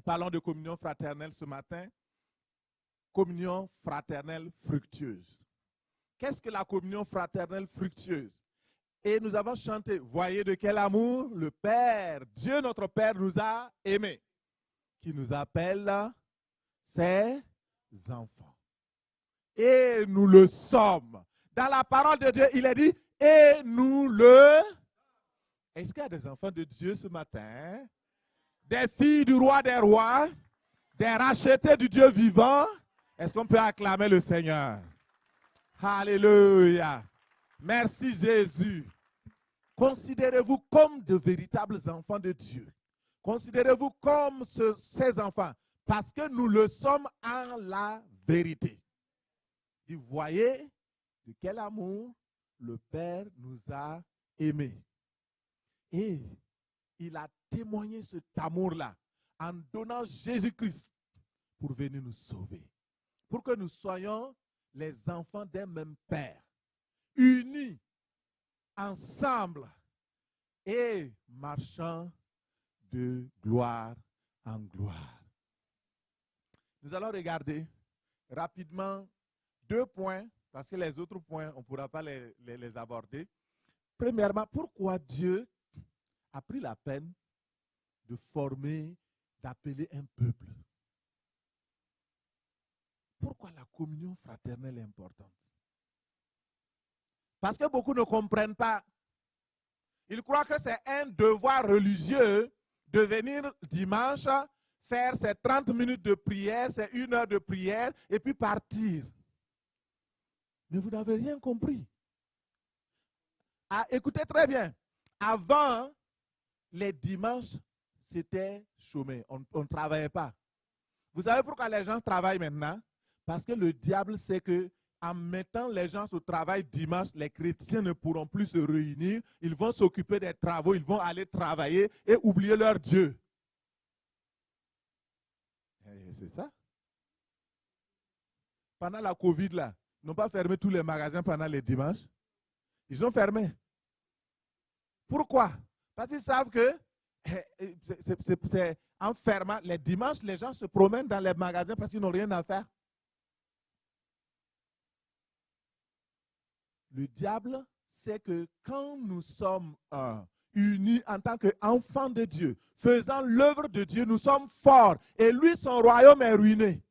Parlons de communion fraternelle ce matin. Communion fraternelle fructueuse. Qu'est-ce que la communion fraternelle fructueuse? Et nous avons chanté, voyez de quel amour le Père, Dieu notre Père nous a aimés, qui nous appelle ses enfants. Et nous le sommes. Dans la parole de Dieu, il est dit, et nous le... Est-ce qu'il y a des enfants de Dieu ce matin? Des filles du roi des rois, des rachetés du Dieu vivant. Est-ce qu'on peut acclamer le Seigneur? Alléluia. Merci Jésus. Considérez-vous comme de véritables enfants de Dieu. Considérez-vous comme ces enfants, parce que nous le sommes en la vérité. Vous voyez de quel amour le Père nous a aimés. Et il a témoigné cet amour-là en donnant Jésus-Christ pour venir nous sauver. Pour que nous soyons les enfants d'un même Père, unis ensemble et marchant de gloire en gloire. Nous allons regarder rapidement 2 points, parce que les autres points, on ne pourra pas les aborder. Premièrement, pourquoi Dieu a pris la peine de former, d'appeler un peuple? Pourquoi la communion fraternelle est importante? Parce que beaucoup ne comprennent pas. Ils croient que c'est un devoir religieux de venir dimanche, faire ses 30 minutes de prière, c'est 1 heure de prière, et puis partir. Mais vous n'avez rien compris. Ah, écoutez très bien. Avant, les dimanches, c'était chômé. On ne travaillait pas. Vous savez pourquoi les gens travaillent maintenant? Parce que le diable sait que en mettant les gens au travail dimanche, les chrétiens ne pourront plus se réunir. Ils vont s'occuper des travaux, ils vont aller travailler et oublier leur Dieu. C'est ça. Pendant la Covid, là, ils n'ont pas fermé tous les magasins pendant les dimanches. Ils ont fermé. Pourquoi? Parce qu'ils savent que c'est en fermant. Les dimanches, les gens se promènent dans les magasins parce qu'ils n'ont rien à faire. Le diable sait que quand nous sommes unis en tant qu'enfants de Dieu, faisant l'œuvre de Dieu, nous sommes forts. Et lui, son royaume est ruiné.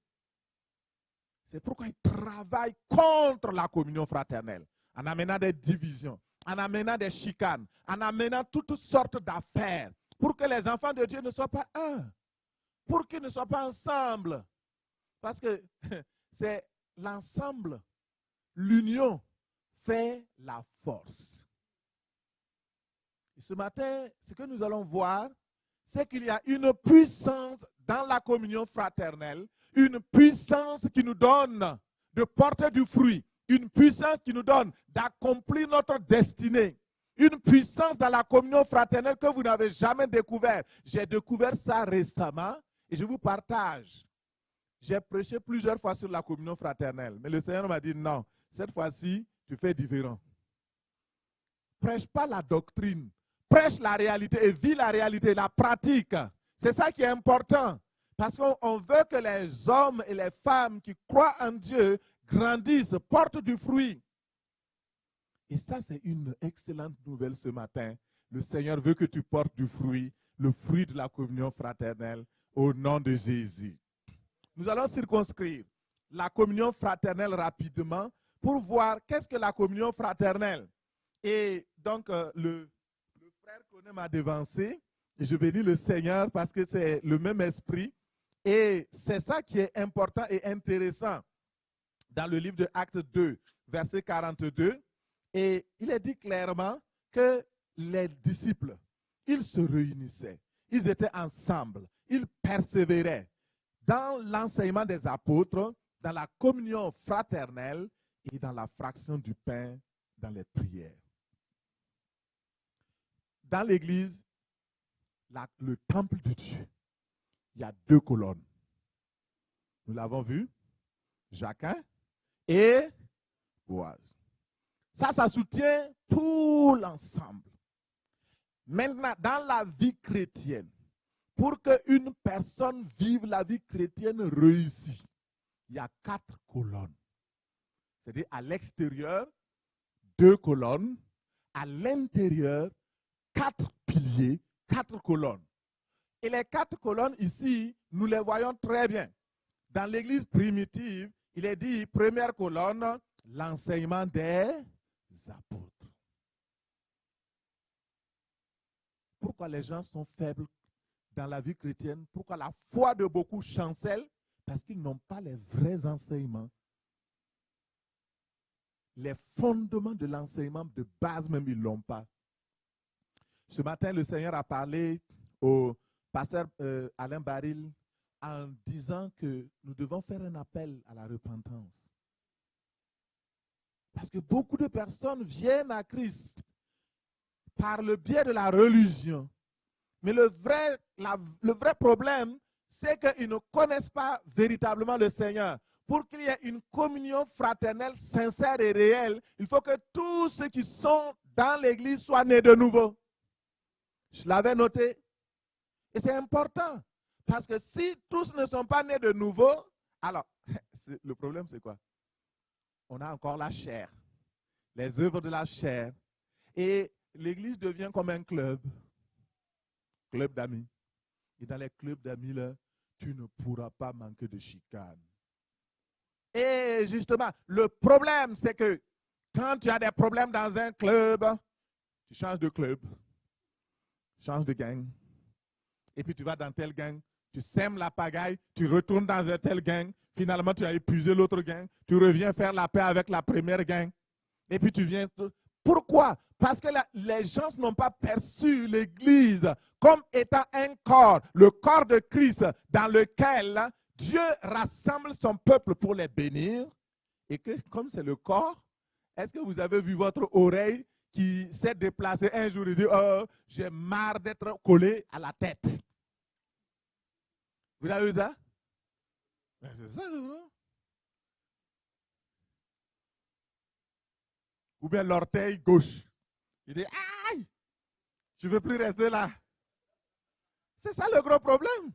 C'est pourquoi il travaille contre la communion fraternelle, en amenant des divisions, en amenant des chicanes, en amenant toutes sortes d'affaires, pour que les enfants de Dieu ne soient pas un, pour qu'ils ne soient pas ensemble. Parce que c'est l'ensemble, l'union fait la force. Et ce matin, ce que nous allons voir, c'est qu'il y a une puissance dans la communion fraternelle, une puissance qui nous donne de porter du fruit, une puissance qui nous donne d'accomplir notre destinée, une puissance dans la communion fraternelle que vous n'avez jamais découvert. J'ai découvert ça récemment et je vous partage. J'ai prêché plusieurs fois sur la communion fraternelle, mais le Seigneur m'a dit non, cette fois-ci, tu fais différent. Prêche pas la doctrine, prêche la réalité et vis la réalité, la pratique. C'est ça qui est important. Parce qu'on veut que les hommes et les femmes qui croient en Dieu grandissent, portent du fruit. Et ça, c'est une excellente nouvelle ce matin. Le Seigneur veut que tu portes du fruit, le fruit de la communion fraternelle, au nom de Jésus. Nous allons circonscrire la communion fraternelle rapidement pour voir qu'est-ce que la communion fraternelle. Et donc, le frère Koné m'a devancé. Et je bénis le Seigneur parce que c'est le même esprit. Et c'est ça qui est important et intéressant dans le livre de Actes 2, verset 42. Et il est dit clairement que les disciples, ils se réunissaient, ils étaient ensemble, ils persévéraient dans l'enseignement des apôtres, dans la communion fraternelle et dans la fraction du pain, dans les prières. Dans l'église, le temple de Dieu, il y a 2 colonnes. Nous l'avons vu, Jacquin et Boaz. Ça soutient tout l'ensemble. Maintenant, dans la vie chrétienne, pour qu'une personne vive la vie chrétienne réussie, il y a 4 colonnes. C'est-à-dire à l'extérieur, 2 colonnes, à l'intérieur, 4 piliers, 4 colonnes. Et les 4 colonnes ici, nous les voyons très bien. Dans l'église primitive, il est dit, première colonne, l'enseignement des apôtres. Pourquoi les gens sont faibles dans la vie chrétienne? Pourquoi la foi de beaucoup chancelle? Parce qu'ils n'ont pas les vrais enseignements. Les fondements de l'enseignement de base même, ils ne l'ont pas. Ce matin, le Seigneur a parlé au pasteur Alain Baril en disant que nous devons faire un appel à la repentance. Parce que beaucoup de personnes viennent à Christ par le biais de la religion. Mais le vrai problème, c'est qu'ils ne connaissent pas véritablement le Seigneur. Pour qu'il y ait une communion fraternelle sincère et réelle, il faut que tous ceux qui sont dans l'église soient nés de nouveau. Je l'avais noté. Et c'est important. Parce que si tous ne sont pas nés de nouveau, alors, le problème c'est quoi? On a encore la chair, les œuvres de la chair. Et l'église devient comme un club d'amis. Et dans les clubs d'amis, là, tu ne pourras pas manquer de chicane. Et justement, le problème, c'est que quand tu as des problèmes dans un club, tu changes de club, changes de gang. Et puis tu vas dans tel gang, tu sèmes la pagaille, tu retournes dans un tel gang. Finalement, tu as épuisé l'autre gang. Tu reviens faire la paix avec la première gang. Et puis tu viens... Pourquoi? Parce que les gens n'ont pas perçu l'Église comme étant un corps, le corps de Christ dans lequel Dieu rassemble son peuple pour les bénir. Et que comme c'est le corps, est-ce que vous avez vu votre oreille qui s'est déplacée un jour et dit « Oh, j'ai marre d'être collé à la tête ». Vous avez vu ça? C'est ça, non? Ou bien l'orteil gauche. Il dit, aïe, je ne veux plus rester là. C'est ça le gros problème.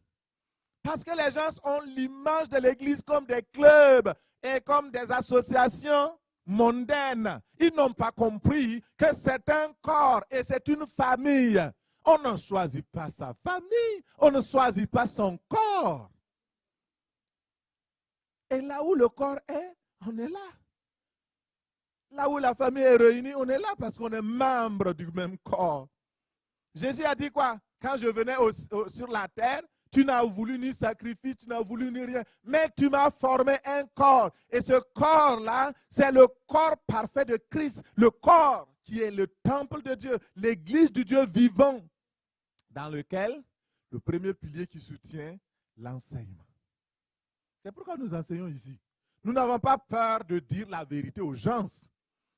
Parce que les gens ont l'image de l'Église comme des clubs et comme des associations mondaines. Ils n'ont pas compris que c'est un corps et c'est une famille. On ne choisit pas sa famille, on ne choisit pas son corps. Et là où le corps est, on est là. Là où la famille est réunie, on est là parce qu'on est membre du même corps. Jésus a dit quoi? Quand je venais sur la terre, tu n'as voulu ni sacrifice, tu n'as voulu ni rien. Mais tu m'as formé un corps. Et ce corps-là, c'est le corps parfait de Christ. Le corps qui est le temple de Dieu, l'église du Dieu vivant, dans lequel le premier pilier qui soutient l'enseignement. C'est pourquoi nous enseignons ici. Nous n'avons pas peur de dire la vérité aux gens.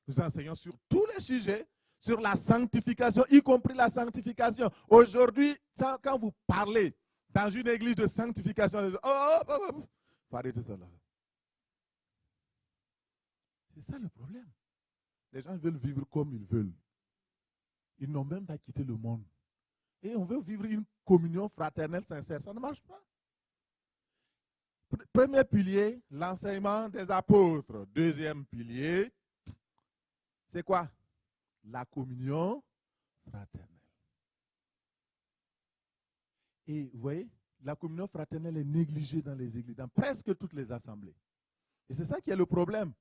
Nous enseignons sur tous les sujets, sur la sanctification, y compris la sanctification. Aujourd'hui, quand vous parlez dans une église de sanctification, il faut arrêter ça là. C'est ça le problème. Les gens veulent vivre comme ils veulent. Ils n'ont même pas quitté le monde. Et on veut vivre une communion fraternelle sincère. Ça ne marche pas. Premier pilier, l'enseignement des apôtres. Deuxième pilier, c'est quoi? La communion fraternelle. Et vous voyez, la communion fraternelle est négligée dans les églises, dans presque toutes les assemblées. Et c'est ça qui est le problème.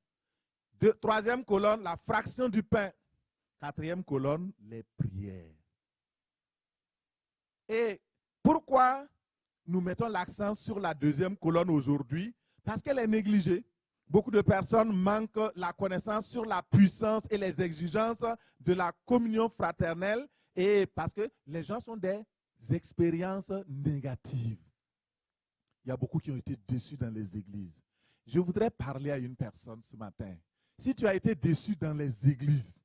Troisième colonne, la fraction du pain. Quatrième colonne, les prières. Et pourquoi nous mettons l'accent sur la deuxième colonne aujourd'hui? Parce qu'elle est négligée. Beaucoup de personnes manquent la connaissance sur la puissance et les exigences de la communion fraternelle et parce que les gens ont des expériences négatives. Il y a beaucoup qui ont été déçus dans les églises. Je voudrais parler à une personne ce matin. Si tu as été déçu dans les églises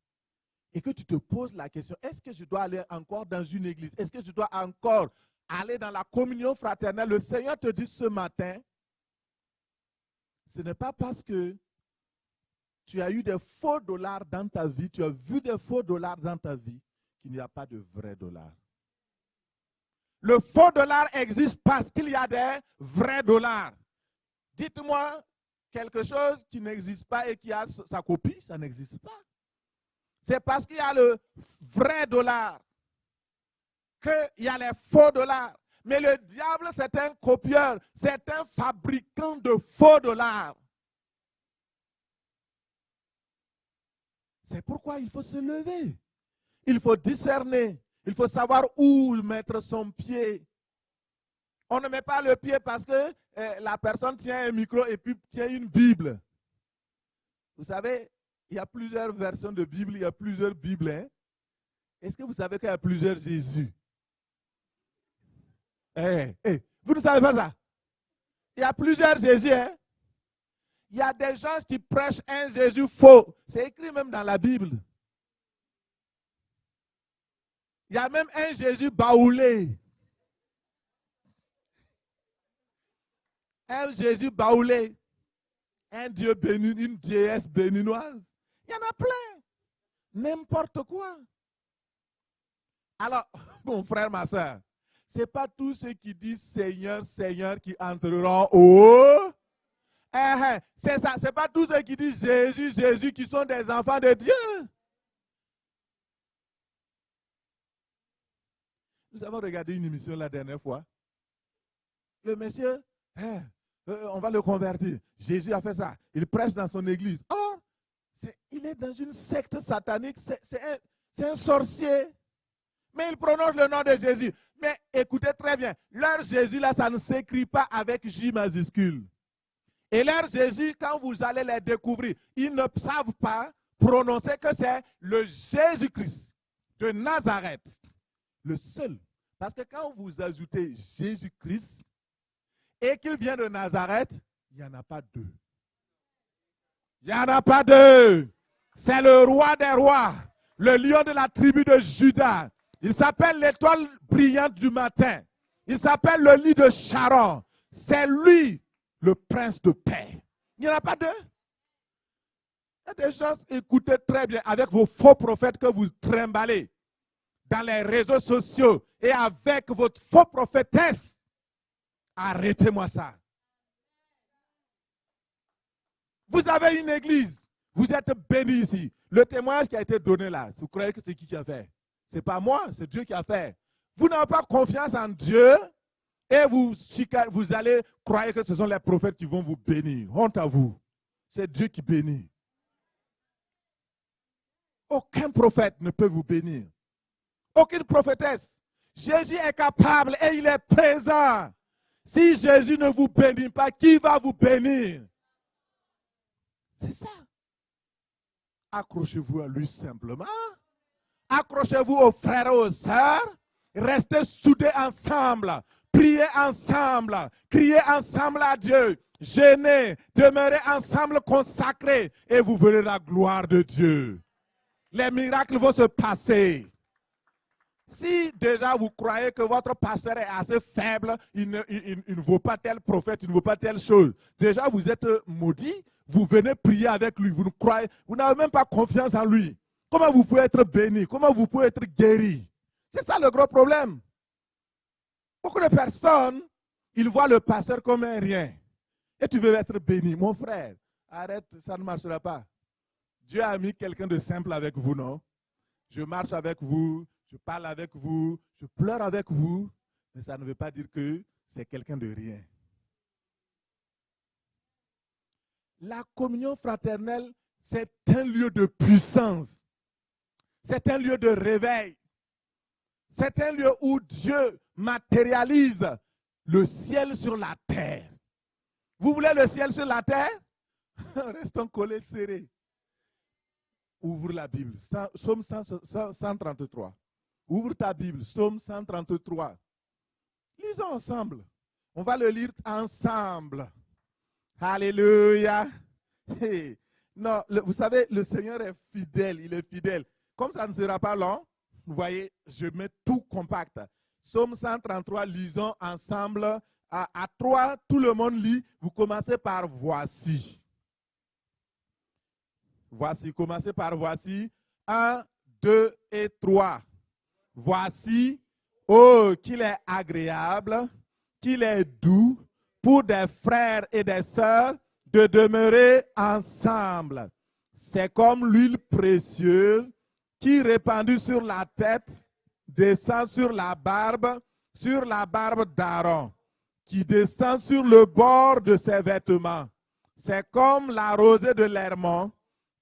et que tu te poses la question, est-ce que je dois aller encore dans une église? Est-ce que je dois encore aller dans la communion fraternelle? Le Seigneur te dit ce matin, ce n'est pas parce que tu as eu des faux dollars dans ta vie, tu as vu des faux dollars dans ta vie, qu'il n'y a pas de vrais dollars. Le faux dollar existe parce qu'il y a des vrais dollars. Dites-moi quelque chose qui n'existe pas et qui a sa copie, ça n'existe pas. C'est parce qu'il y a le vrai dollar qu'il y a les faux dollars. Mais le diable, c'est un copieur, c'est un fabricant de faux dollars. C'est pourquoi il faut se lever. Il faut discerner. Il faut savoir où mettre son pied. On ne met pas le pied parce que la personne tient un micro et puis tient une Bible. Vous savez, il y a plusieurs versions de Bible, il y a plusieurs Bibles. Hein? Est-ce que vous savez qu'il y a plusieurs Jésus? Vous ne savez pas ça? Il y a plusieurs Jésus. Hein? Il y a des gens qui prêchent un Jésus faux. C'est écrit même dans la Bible. Il y a même un Jésus baoulé. Un Jésus baoulé. Un Dieu béni, une déesse béninoise. Il y en a plein. N'importe quoi. Alors, mon frère, ma soeur, ce n'est pas tous ceux qui disent Seigneur, Seigneur qui entreront au... c'est ça, ce n'est pas tous ceux qui disent Jésus, Jésus qui sont des enfants de Dieu. Nous avons regardé une émission la dernière fois. Le monsieur, on va le convertir. Jésus a fait ça. Il prêche dans son église. Or, il est dans une secte satanique. C'est un sorcier. Mais il prononce le nom de Jésus. Mais écoutez très bien. Leur Jésus, là, ça ne s'écrit pas avec J majuscule. Et leur Jésus, quand vous allez les découvrir, ils ne savent pas prononcer que c'est le Jésus-Christ de Nazareth. Le seul. Parce que quand vous ajoutez Jésus-Christ et qu'il vient de Nazareth, il n'y en a pas deux. Il n'y en a pas deux. C'est le roi des rois, le lion de la tribu de Juda. Il s'appelle l'étoile brillante du matin. Il s'appelle le lit de Sharon. C'est lui, le prince de paix. Il n'y en a pas deux. Il y a des choses, écoutez très bien, avec vos faux prophètes que vous trimballez dans les réseaux sociaux et avec votre faux prophétesse. Arrêtez-moi ça. Vous avez une église. Vous êtes bénis ici. Le témoignage qui a été donné là, vous croyez que c'est qui a fait? Ce n'est pas moi, c'est Dieu qui a fait. Vous n'avez pas confiance en Dieu et vous allez croire que ce sont les prophètes qui vont vous bénir. Honte à vous. C'est Dieu qui bénit. Aucun prophète ne peut vous bénir. Aucune prophétesse. Jésus est capable et il est présent. Si Jésus ne vous bénit pas, qui va vous bénir? C'est ça. Accrochez-vous à lui simplement. Accrochez-vous aux frères et aux sœurs. Restez soudés ensemble. Priez ensemble. Criez ensemble à Dieu. Jeûnez. Demeurez ensemble consacrés. Et vous verrez la gloire de Dieu. Les miracles vont se passer. Si déjà vous croyez que votre pasteur est assez faible, il ne vaut pas tel prophète, il ne vaut pas telle chose. Déjà vous êtes maudit, vous venez prier avec lui, vous n'avez même pas confiance en lui. Comment vous pouvez être béni? Comment vous pouvez être guéri? C'est ça le gros problème. Beaucoup de personnes, ils voient le pasteur comme un rien. Et tu veux être béni. Mon frère, arrête, ça ne marchera pas. Dieu a mis quelqu'un de simple avec vous, non? Je marche avec vous, je parle avec vous, je pleure avec vous, mais ça ne veut pas dire que c'est quelqu'un de rien. La communion fraternelle, c'est un lieu de puissance. C'est un lieu de réveil. C'est un lieu où Dieu matérialise le ciel sur la terre. Vous voulez le ciel sur la terre? Restons collés serrés. Ouvre la Bible. Psaume 133. Ouvre ta Bible. Psaume 133. Lisons ensemble. On va le lire ensemble. Alléluia. Hey. Non, vous savez, le Seigneur est fidèle. Il est fidèle. Comme ça ne sera pas long, vous voyez, je mets tout compact. Psaume 133, lisons ensemble. À 3, tout le monde lit. Vous commencez par voici. Voici, commencez par voici. 1, 2 et 3. Voici, Oh, qu'il est agréable, qu'il est doux pour des frères et des sœurs de demeurer ensemble. C'est comme l'huile précieuse qui, répandue sur la tête, descend sur la barbe d'Aaron, qui descend sur le bord de ses vêtements. C'est comme la rosée de l'Hermon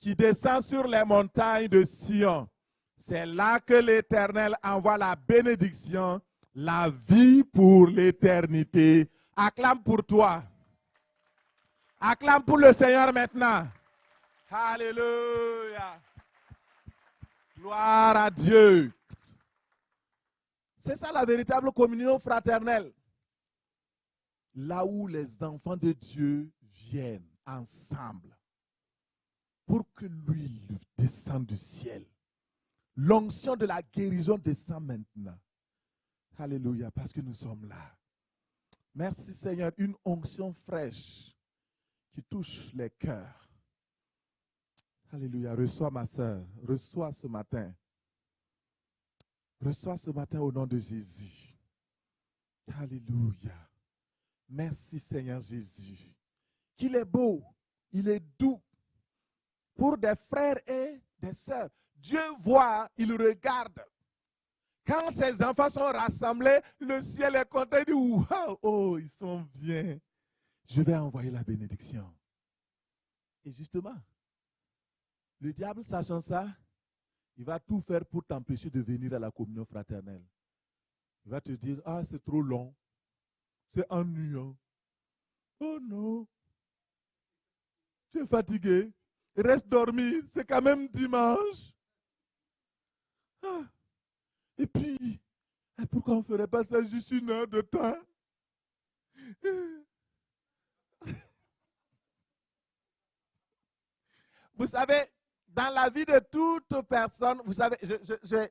qui descend sur les montagnes de Sion. C'est là que l'Éternel envoie la bénédiction, la vie pour l'éternité. Acclame pour toi. Acclame pour le Seigneur maintenant. Alléluia. Gloire à Dieu. C'est ça la véritable communion fraternelle. Là où les enfants de Dieu viennent ensemble pour que l'huile descende du ciel. L'onction de la guérison descend maintenant. Alléluia, parce que nous sommes là. Merci Seigneur, une onction fraîche qui touche les cœurs. Alléluia, reçois ma sœur, reçois ce matin. Reçois ce matin au nom de Jésus. Alléluia. Merci Seigneur Jésus. Qu'il est beau, il est doux pour des frères et des sœurs. Dieu voit, il regarde. Quand ses enfants sont rassemblés, le ciel est content. Il dit, wow, oh, ils sont bien. Je vais envoyer la bénédiction. Et justement, le diable, sachant ça, il va tout faire pour t'empêcher de venir à la communion fraternelle. Il va te dire, ah, c'est trop long, c'est ennuyant. Oh non, tu es fatigué, reste dormir, c'est quand même dimanche. Ah. Et puis, pourquoi on ne ferait pas ça juste 1 heure de temps? Vous savez, dans la vie de toute personne, vous savez,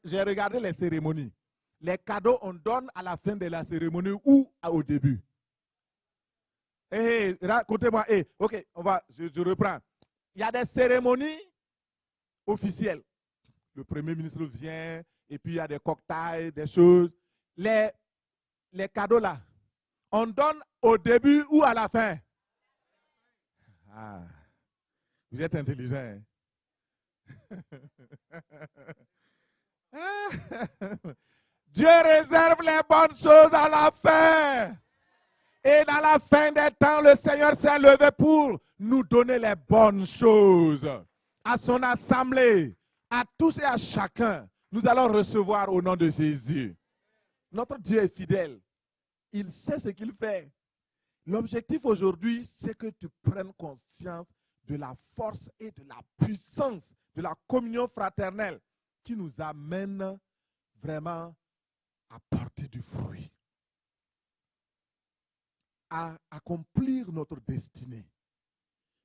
j'ai regardé les cérémonies. Les cadeaux, on donne à la fin de la cérémonie ou au début. Racontez-moi. Ok, je reprends. Il y a des cérémonies officielles. Le Premier ministre vient, et puis il y a des cocktails, des choses. Les cadeaux là, on donne au début ou à la fin? Ah, vous êtes intelligent. Dieu réserve les bonnes choses à la fin. Et dans la fin des temps, le Seigneur s'est levé pour nous donner les bonnes choses. À son assemblée, à tous et à chacun, nous allons recevoir au nom de Jésus. Notre Dieu est fidèle. Il sait ce qu'il fait. L'objectif aujourd'hui, c'est que tu prennes conscience de la force et de la puissance de la communion fraternelle qui nous amène vraiment à porter du fruit, à accomplir notre destinée.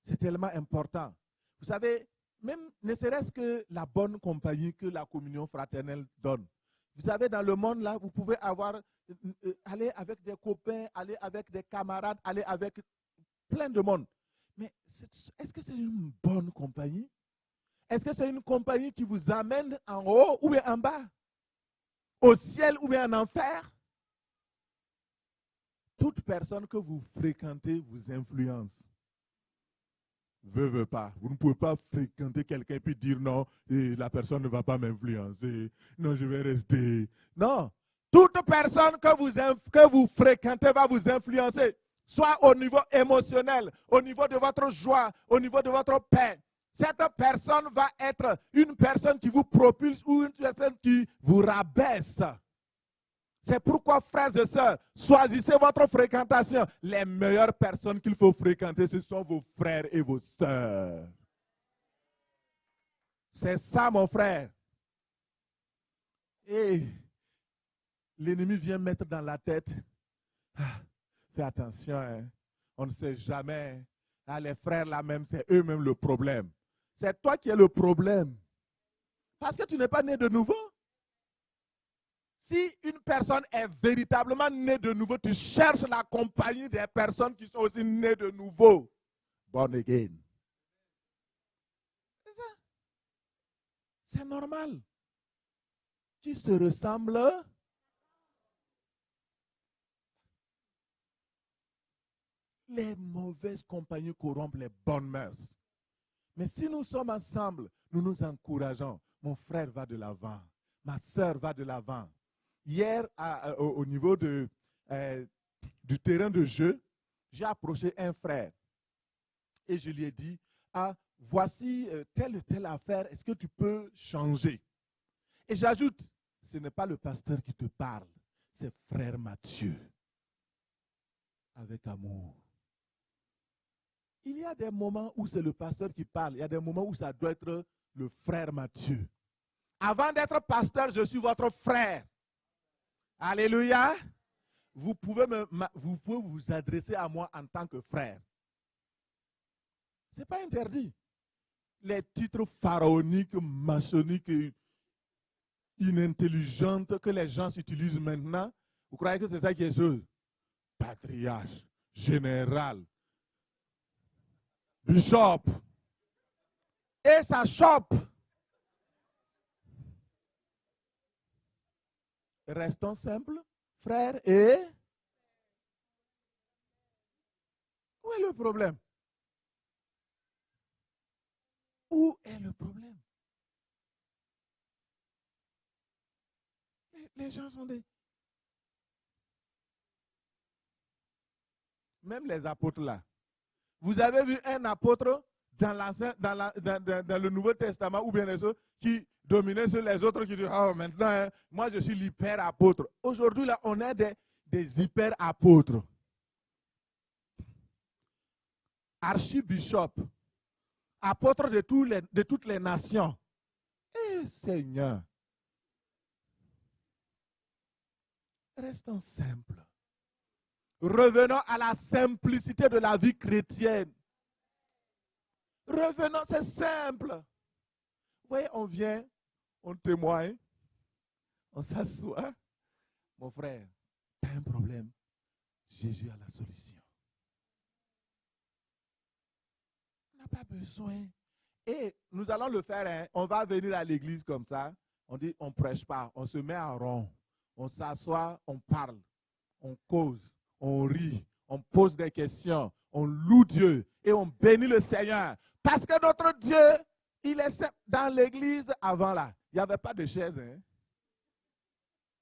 C'est tellement important. Vous savez, même ne serait-ce que la bonne compagnie que la communion fraternelle donne. Vous savez, dans le monde, là, vous pouvez aller avec des copains, aller avec des camarades, aller avec plein de monde. Mais est-ce que c'est une bonne compagnie? Est-ce que c'est une compagnie qui vous amène en haut ou bien en bas? Au ciel ou bien en enfer? Toute personne que vous fréquentez vous influence. Veut pas. Vous ne pouvez pas fréquenter quelqu'un et puis dire non, la personne ne va pas m'influencer. Non, je vais rester. Non. Toute personne que vous fréquentez va vous influencer. Soit au niveau émotionnel, au niveau de votre joie, au niveau de votre paix. Cette personne va être une personne qui vous propulse ou une personne qui vous rabaisse. C'est pourquoi, frères et sœurs, choisissez votre fréquentation. Les meilleures personnes qu'il faut fréquenter, ce sont vos frères et vos sœurs. C'est ça, mon frère. Et l'ennemi vient mettre dans la tête. Fais attention, hein. On ne sait jamais. Les frères là même, c'est eux-mêmes le problème. C'est toi qui es le problème. Parce que tu n'es pas né de nouveau. Si une personne est véritablement née de nouveau, tu cherches la compagnie des personnes qui sont aussi nées de nouveau. Born again. C'est ça. C'est normal. Qui se ressemble les mauvaises compagnies corrompent les bonnes mœurs. Mais si nous sommes ensemble, nous nous encourageons. Mon frère va de l'avant. Ma sœur va de l'avant. Hier, au niveau du terrain de jeu, j'ai approché un frère et je lui ai dit, voici telle ou telle affaire, est-ce que tu peux changer? Et j'ajoute, ce n'est pas le pasteur qui te parle, c'est frère Mathieu. Avec amour. Il y a des moments où c'est le pasteur qui parle, il y a des moments où ça doit être le frère Mathieu. Avant d'être pasteur, je suis votre frère. Alléluia. Vous pouvez vous adresser à moi en tant que frère. Ce n'est pas interdit. Les titres pharaoniques, maçonniques, inintelligentes que les gens utilisent maintenant, vous croyez que c'est ça qui est chose? Patriarche, général, bishop, et ça chope. Restons simples, frères, et où est le problème? Où est le problème? Les gens sont des... Même les apôtres là. Vous avez vu un apôtre dans le Nouveau Testament ou bien les autres qui dominaient sur les autres qui disent, oh maintenant, hein, moi je suis l'hyper apôtre. Aujourd'hui là, on a des hyper apôtres. Archibishop, apôtre de toutes les nations. Eh Seigneur, restons simples. Revenons à la simplicité de la vie chrétienne. Revenons, c'est simple. Vous voyez, on vient, on témoigne, on s'assoit. Mon frère, tu as un problème. Jésus a la solution. On n'a pas besoin. Et nous allons le faire, hein. On va venir à l'église comme ça. On dit, on ne prêche pas, on se met en rond. On s'assoit, on parle, on cause. On rit, on pose des questions, on loue Dieu et on bénit le Seigneur. Parce que notre Dieu, il est dans l'église avant là. Il n'y avait pas de chaises. Hein?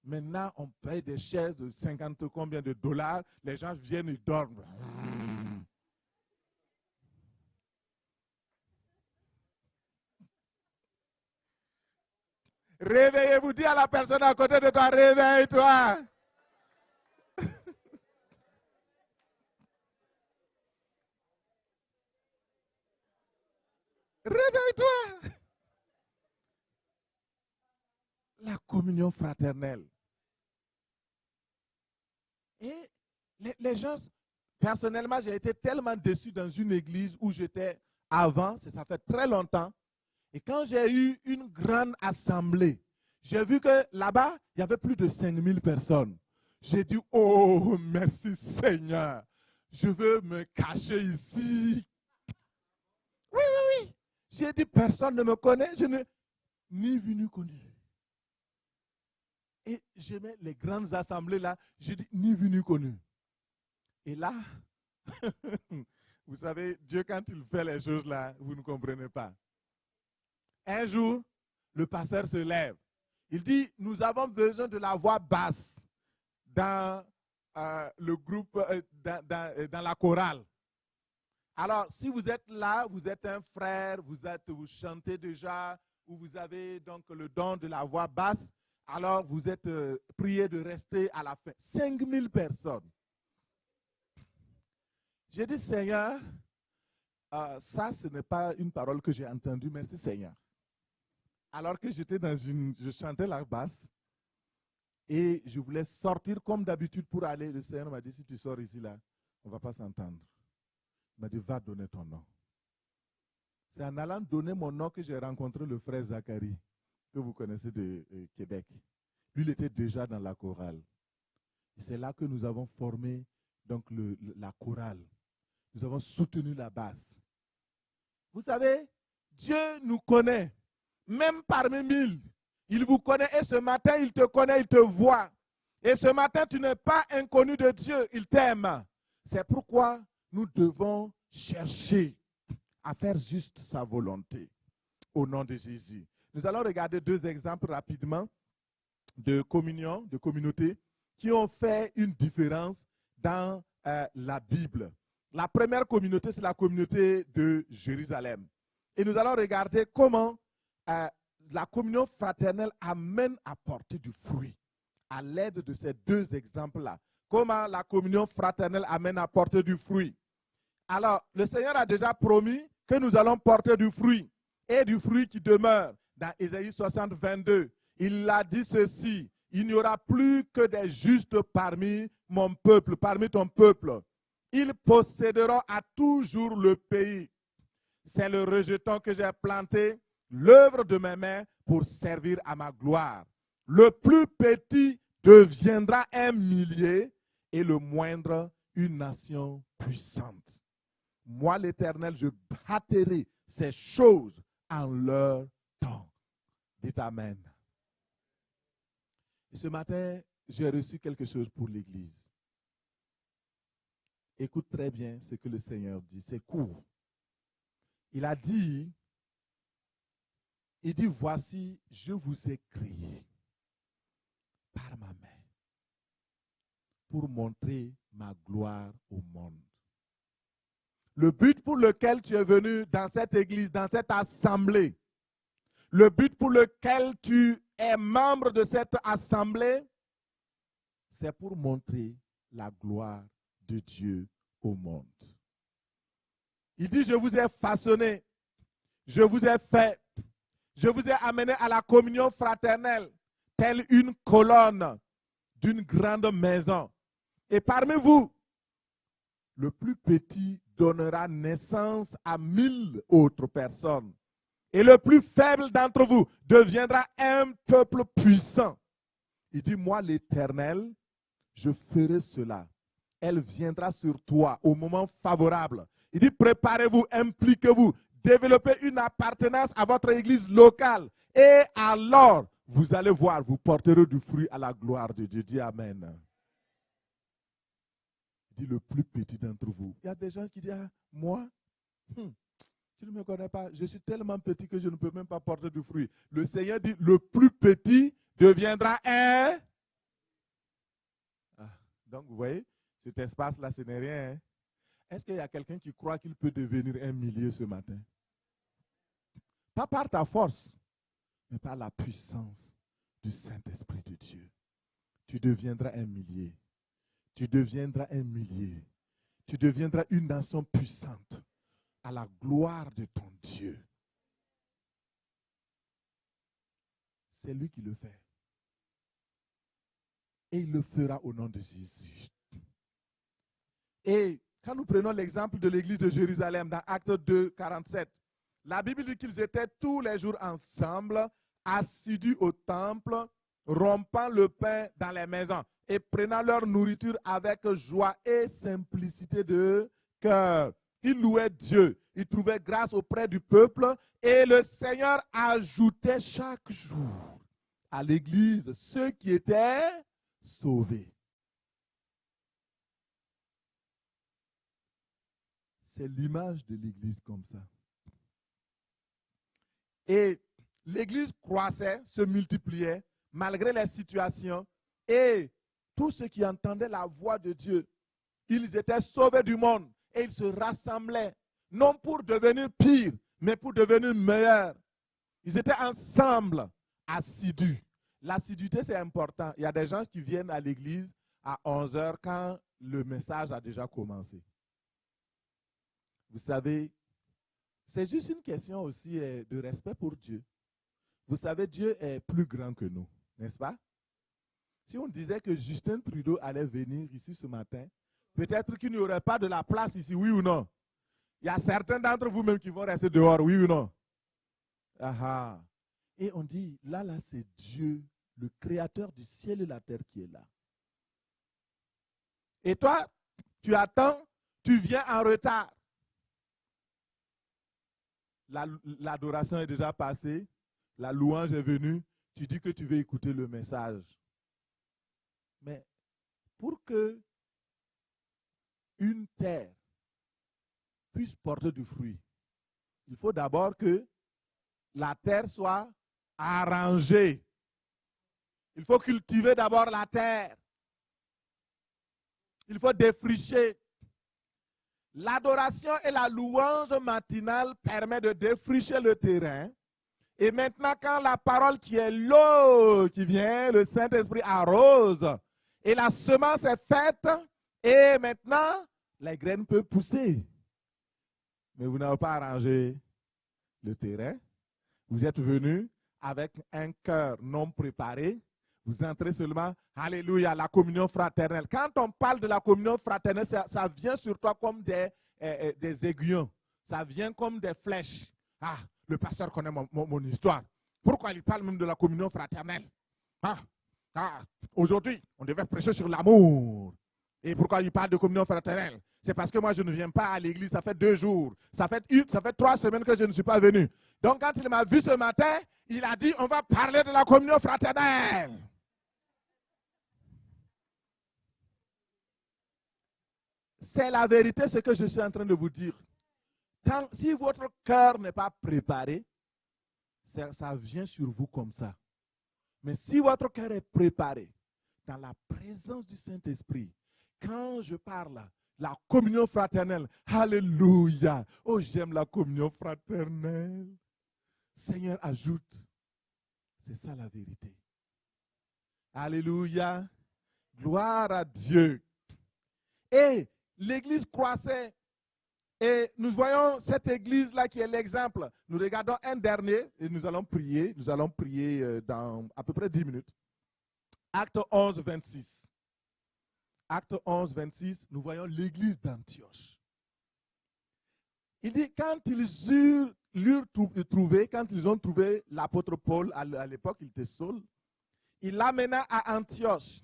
Maintenant, on paye des chaises de 50 combien de dollars. Les gens viennent et dorment. Réveillez-vous, dis à la personne à côté de toi, réveille-toi. Réveille-toi. La communion fraternelle. Et les gens, personnellement, j'ai été tellement déçu dans une église où j'étais avant, ça fait très longtemps. Et quand j'ai eu une grande assemblée, j'ai vu que là-bas, il y avait plus de 5000 personnes. J'ai dit, oh, merci Seigneur. Je veux me cacher ici. Oui, oui, oui. J'ai dit, personne ne me connaît, je n'ai ni vu ni connu. Et j'aimais les grandes assemblées là, j'ai dit, ni vu ni connu. Et là, vous savez, Dieu quand il fait les choses là, vous ne comprenez pas. Un jour, le pasteur se lève. Il dit, nous avons besoin de la voix basse dans le groupe, dans la chorale. Alors, si vous êtes là, vous êtes un frère, vous chantez déjà, ou vous avez donc le don de la voix basse, alors vous êtes prié de rester à la fin. 5000 personnes. J'ai dit, Seigneur, ça, ce n'est pas une parole que j'ai entendue, merci Seigneur. Alors que je chantais la basse, et je voulais sortir comme d'habitude pour aller, le Seigneur m'a dit, si tu sors ici, là, on ne va pas s'entendre. Il m'a dit, va donner ton nom. C'est en allant donner mon nom que j'ai rencontré le frère Zacharie, que vous connaissez de Québec. Lui, il était déjà dans la chorale. C'est là que nous avons formé donc, la chorale. Nous avons soutenu la basse. Vous savez, Dieu nous connaît, même parmi 1000. Il vous connaît et ce matin, il te connaît, il te voit. Et ce matin, tu n'es pas inconnu de Dieu, il t'aime. C'est pourquoi nous devons chercher à faire juste sa volonté au nom de Jésus. Nous allons regarder 2 exemples rapidement de communion, de communauté, qui ont fait une différence dans la Bible. La première communauté, c'est la communauté de Jérusalem. Et nous allons regarder comment la communion fraternelle amène à porter du fruit à l'aide de ces 2 exemples-là. Comment la communion fraternelle amène à porter du fruit. Alors, le Seigneur a déjà promis que nous allons porter du fruit et du fruit qui demeure. Dans Ésaïe 60, 22, il a dit ceci: il n'y aura plus que des justes parmi mon peuple, parmi ton peuple. Ils posséderont à toujours le pays. C'est le rejeton que j'ai planté, l'œuvre de mes mains pour servir à ma gloire. Le plus petit deviendra un millier et le moindre une nation puissante. Moi, l'Éternel, je bâtirai ces choses en leur temps. Dites Amen. Et ce matin, j'ai reçu quelque chose pour l'Église. Écoute très bien ce que le Seigneur dit. C'est court. Il a dit, voici, je vous ai créé par ma main pour montrer ma gloire au monde. Le but pour lequel tu es venu dans cette église, dans cette assemblée, le but pour lequel tu es membre de cette assemblée, c'est pour montrer la gloire de Dieu au monde. Il dit, je vous ai façonné, je vous ai fait, je vous ai amené à la communion fraternelle, telle une colonne d'une grande maison. Et parmi vous, le plus petit donnera naissance à 1000 autres personnes. Et le plus faible d'entre vous deviendra un peuple puissant. Il dit, moi l'Éternel, je ferai cela. Elle viendra sur toi au moment favorable. Il dit, préparez-vous, impliquez-vous, développez une appartenance à votre église locale. Et alors, vous allez voir, vous porterez du fruit à la gloire de Dieu. Dis Amen. Il dit, le plus petit d'entre vous. Il y a des gens qui disent, ah, moi, tu ne me connais pas, je suis tellement petit que je ne peux même pas porter du fruit. Le Seigneur dit, le plus petit deviendra un. Ah, donc, vous voyez, cet espace-là, ce n'est rien. Hein? Est-ce qu'il y a quelqu'un qui croit qu'il peut devenir un millier ce matin? Pas par ta force, mais par la puissance du Saint-Esprit de Dieu. Tu deviendras un millier. Tu deviendras un millier. Tu deviendras une nation puissante à la gloire de ton Dieu. C'est lui qui le fait. Et il le fera au nom de Jésus. Et quand nous prenons l'exemple de l'église de Jérusalem dans Actes 2, 47, la Bible dit qu'ils étaient tous les jours ensemble, assidus au temple, rompant le pain dans les maisons et prenant leur nourriture avec joie et simplicité de cœur. Ils louaient Dieu, ils trouvaient grâce auprès du peuple et le Seigneur ajoutait chaque jour à l'église ceux qui étaient sauvés. C'est l'image de l'église comme ça. Et l'église croissait, se multipliait, malgré les situations. Et tous ceux qui entendaient la voix de Dieu, ils étaient sauvés du monde. Et ils se rassemblaient, non pour devenir pires, mais pour devenir meilleurs. Ils étaient ensemble, assidus. L'assiduité, c'est important. Il y a des gens qui viennent à l'église à 11h quand le message a déjà commencé. Vous savez, c'est juste une question aussi de respect pour Dieu. Vous savez, Dieu est plus grand que nous, n'est-ce pas? Si on disait que Justin Trudeau allait venir ici ce matin, peut-être qu'il n'y aurait pas de la place ici, oui ou non? Il y a certains d'entre vous même qui vont rester dehors, oui ou non? Aha. Et on dit, là, c'est Dieu, le créateur du ciel et de la terre qui est là. Et toi, tu attends, tu viens en retard. L'adoration est déjà passée, la louange est venue, tu dis que tu veux écouter le message. Mais pour que une terre puisse porter du fruit, il faut d'abord que la terre soit arrangée. Il faut cultiver d'abord la terre. Il faut défricher. L'adoration et la louange matinale permettent de défricher le terrain. Et maintenant, quand la parole qui est l'eau qui vient, le Saint-Esprit arrose. Et la semence est faite. Et maintenant, les graines peuvent pousser. Mais vous n'avez pas arrangé le terrain. Vous êtes venu avec un cœur non préparé. Vous entrez seulement, alléluia, la communion fraternelle. Quand on parle de la communion fraternelle, ça vient sur toi comme des aiguillons. Ça vient comme des flèches. Ah, le pasteur connaît mon histoire. Pourquoi il parle même de la communion fraternelle? Aujourd'hui, on devait prêcher sur l'amour. Et pourquoi il parle de communion fraternelle? C'est parce que moi, je ne viens pas à l'église. Ça fait 2 jours. Ça fait 3 semaines que je ne suis pas venu. Donc, quand il m'a vu ce matin, il a dit, on va parler de la communion fraternelle. C'est la vérité, ce que je suis en train de vous dire. Si votre cœur n'est pas préparé, ça vient sur vous comme ça. Mais si votre cœur est préparé, dans la présence du Saint-Esprit, quand je parle, la communion fraternelle, alléluia. Oh, j'aime la communion fraternelle. Seigneur, ajoute. C'est ça la vérité. Alléluia. Gloire à Dieu. Et l'église croissait. Et nous voyons cette église-là qui est l'exemple. Nous regardons un dernier et nous allons prier. Nous allons prier dans à peu près 10 minutes. Acte 11, 26. Acte 11, 26, nous voyons l'église d'Antioche. Il dit, quand ils ont trouvé l'apôtre Paul, à l'époque il était Saul, il l'amena à Antioche.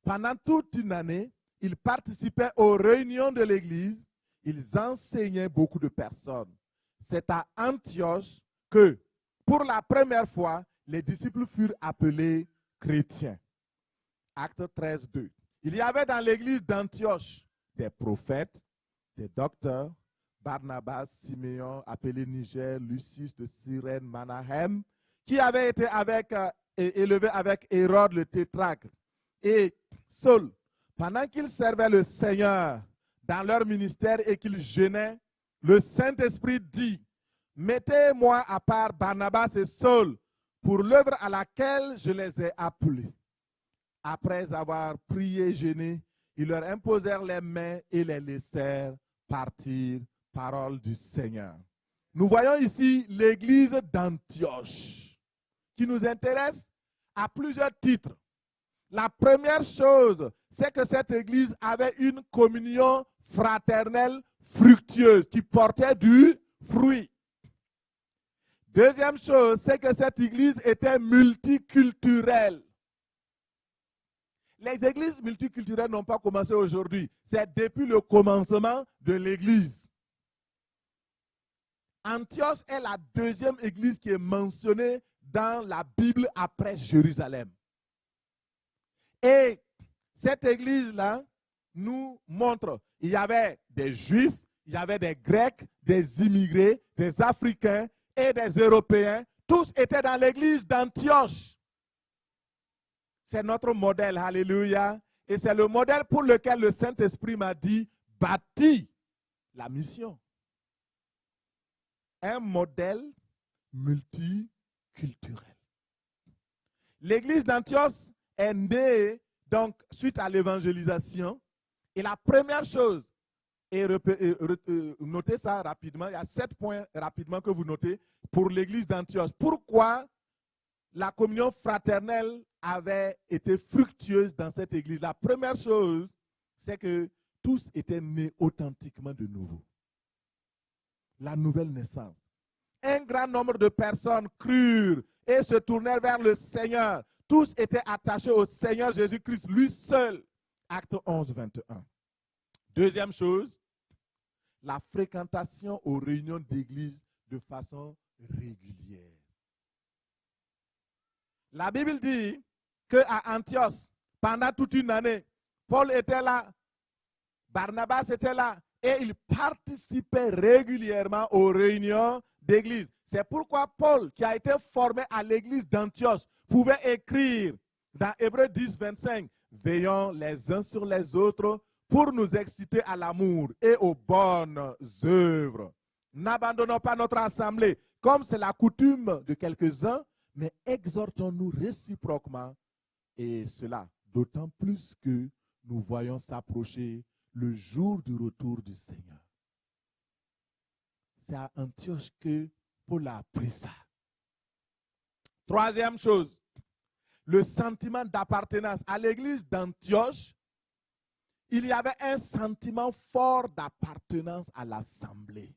Pendant toute une année, il participait aux réunions de l'église, ils enseignaient beaucoup de personnes. C'est à Antioche que, pour la première fois, les disciples furent appelés chrétiens. Acte 13, 2. Il y avait dans l'église d'Antioche des prophètes, des docteurs, Barnabas, Siméon, appelé Niger, Lucius de Cyrène, Manahem, qui avaient été élevés avec Hérode le tétrarque. Et Saul, pendant qu'ils servaient le Seigneur dans leur ministère et qu'ils jeûnaient, le Saint-Esprit dit, mettez-moi à part Barnabas et Saul pour l'œuvre à laquelle je les ai appelés. Après avoir prié et jeûné, ils leur imposèrent les mains et les laissèrent partir. Parole du Seigneur. Nous voyons ici l'église d'Antioche qui nous intéresse à plusieurs titres. La première chose, c'est que cette église avait une communion fraternelle fructueuse qui portait du fruit. Deuxième chose, c'est que cette église était multiculturelle. Les églises multiculturelles n'ont pas commencé aujourd'hui. C'est depuis le commencement de l'église. Antioche est la deuxième église qui est mentionnée dans la Bible après Jérusalem. Et cette église-là nous montre, il y avait des Juifs, il y avait des Grecs, des immigrés, des Africains et des Européens. Tous étaient dans l'église d'Antioche. C'est notre modèle, alléluia. Et c'est le modèle pour lequel le Saint-Esprit m'a dit, bâtis la mission. Un modèle multiculturel. L'église d'Antioche est née donc suite à l'évangélisation. Et la première chose, et notez ça rapidement, il y a 7 points rapidement que vous notez pour l'église d'Antioche. Pourquoi la communion fraternelle avait été fructueuse dans cette église? La première chose, c'est que tous étaient nés authentiquement de nouveau. La nouvelle naissance. Un grand nombre de personnes crurent et se tournèrent vers le Seigneur. Tous étaient attachés au Seigneur Jésus-Christ, lui seul. Acte 11, 21. Deuxième chose, la fréquentation aux réunions d'église de façon régulière. La Bible dit qu'à Antioche, pendant toute une année, Paul était là, Barnabas était là, Et ils participaient régulièrement aux réunions d'église. C'est pourquoi Paul, qui a été formé à l'église d'Antioche, pouvait écrire dans Hébreux 10, 25, « Veillons les uns sur les autres pour nous exciter à l'amour et aux bonnes œuvres. N'abandonnons pas notre assemblée, comme c'est la coutume de quelques-uns, mais exhortons-nous réciproquement, et cela d'autant plus que nous voyons s'approcher le jour du retour du Seigneur. » C'est à Antioche que Paul a appris ça. Troisième chose, le sentiment d'appartenance. À l'église d'Antioche, il y avait un sentiment fort d'appartenance à l'assemblée.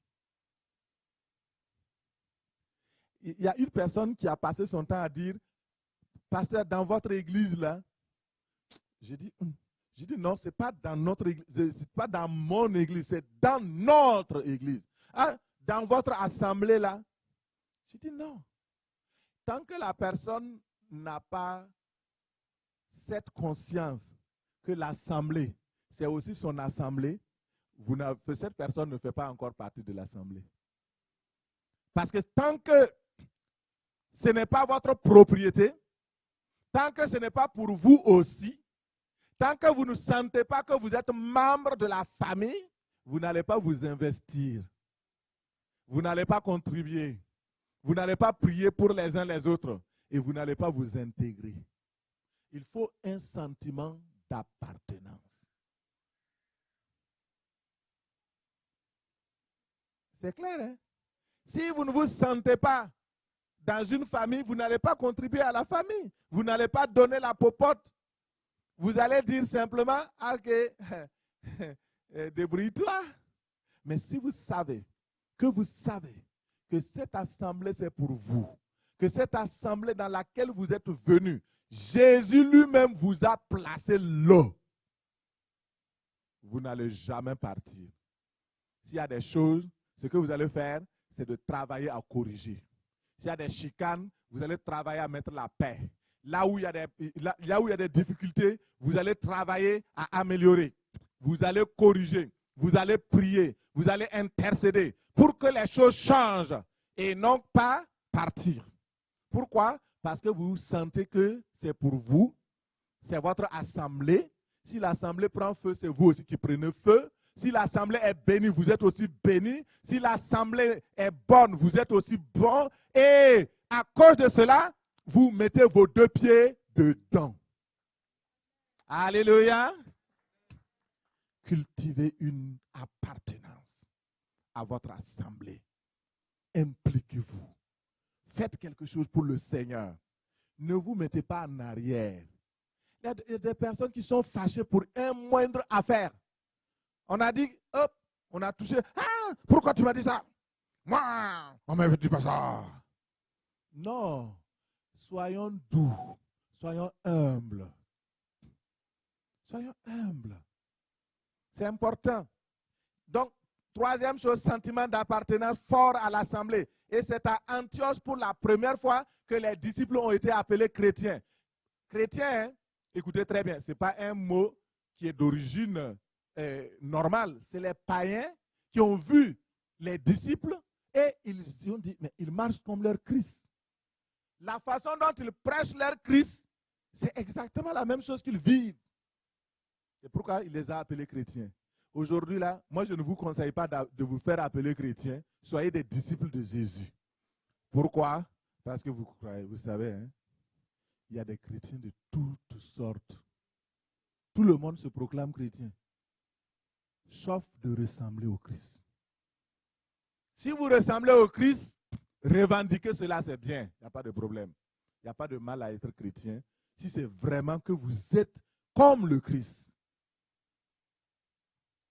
Il y a une personne qui a passé son temps à dire, « Pasteur, dans votre église là, j'ai dit non, ce n'est pas dans notre église, ce n'est pas dans mon église, c'est dans notre église. Ah, dans votre assemblée là, j'ai dit non. Tant que la personne n'a pas cette conscience que l'assemblée, c'est aussi son assemblée, cette personne ne fait pas encore partie de l'assemblée. Parce que tant que ce n'est pas votre propriété, tant que ce n'est pas pour vous aussi, tant que vous ne sentez pas que vous êtes membre de la famille, vous n'allez pas vous investir. Vous n'allez pas contribuer. Vous n'allez pas prier pour les uns les autres. Et vous n'allez pas vous intégrer. Il faut un sentiment d'appartenance. C'est clair, hein? Si vous ne vous sentez pas dans une famille, vous n'allez pas contribuer à la famille. Vous n'allez pas donner la popote. Vous allez dire simplement, ok, débrouille-toi. Mais si vous savez que cette assemblée c'est pour vous, que cette assemblée dans laquelle vous êtes venus, Jésus lui-même vous a placé là, vous n'allez jamais partir. S'il y a des choses, ce que vous allez faire, c'est de travailler à corriger. S'il y a des chicanes, vous allez travailler à mettre la paix. Là où il y a des difficultés, vous allez travailler à améliorer. Vous allez corriger. Vous allez prier. Vous allez intercéder pour que les choses changent et non pas partir. Pourquoi? Parce que vous sentez que c'est pour vous. C'est votre assemblée. Si l'assemblée prend feu, c'est vous aussi qui prenez feu. Si l'assemblée est bénie, vous êtes aussi bénis. Si l'assemblée est bonne, vous êtes aussi bon. Et à cause de cela, vous mettez vos deux pieds dedans. Alléluia. Cultivez une appartenance à votre assemblée. Impliquez-vous. Faites quelque chose pour le Seigneur. Ne vous mettez pas en arrière. Il y a des personnes qui sont fâchées pour une moindre affaire. On a dit, hop, on a touché. Ah, pourquoi tu m'as dit ça? Moi, on ne me dit pas ça. Non, soyons doux, soyons humbles. Soyons humbles. C'est important. Donc, troisième chose, sentiment d'appartenance fort à l'assemblée. Et c'est à Antioche pour la première fois que les disciples ont été appelés chrétiens. Chrétiens, hein, écoutez très bien, ce n'est pas un mot qui est d'origine normale. C'est les païens qui ont vu les disciples et ils ont dit, mais ils marchent comme leur Christ. La façon dont ils prêchent leur Christ, c'est exactement la même chose qu'ils vivent. C'est pourquoi il les a appelés chrétiens. Aujourd'hui, là, moi, je ne vous conseille pas de vous faire appeler chrétiens. Soyez des disciples de Jésus. Pourquoi? Parce que vous croyez, vous savez, hein, il y a des chrétiens de toutes sortes. Tout le monde se proclame chrétien, sauf de ressembler au Christ. Si vous ressemblez au Christ, revendiquez cela, c'est bien. Il n'y a pas de problème. Il n'y a pas de mal à être chrétien si c'est vraiment que vous êtes comme le Christ.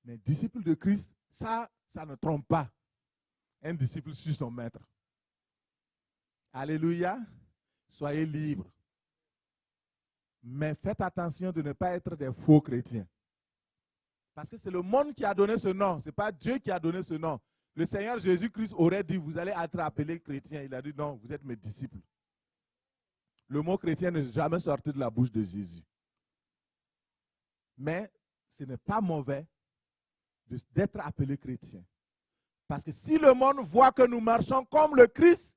Mais disciple de Christ, ça ne trompe pas. Un disciple suit son maître. Alléluia. Soyez libres. Mais faites attention de ne pas être des faux chrétiens. Parce que c'est le monde qui a donné ce nom. Ce n'est pas Dieu qui a donné ce nom. Le Seigneur Jésus-Christ aurait dit, vous allez être appelés chrétiens. Il a dit, non, vous êtes mes disciples. Le mot chrétien n'est jamais sorti de la bouche de Jésus. Mais ce n'est pas mauvais d'être appelés chrétiens. Parce que si le monde voit que nous marchons comme le Christ,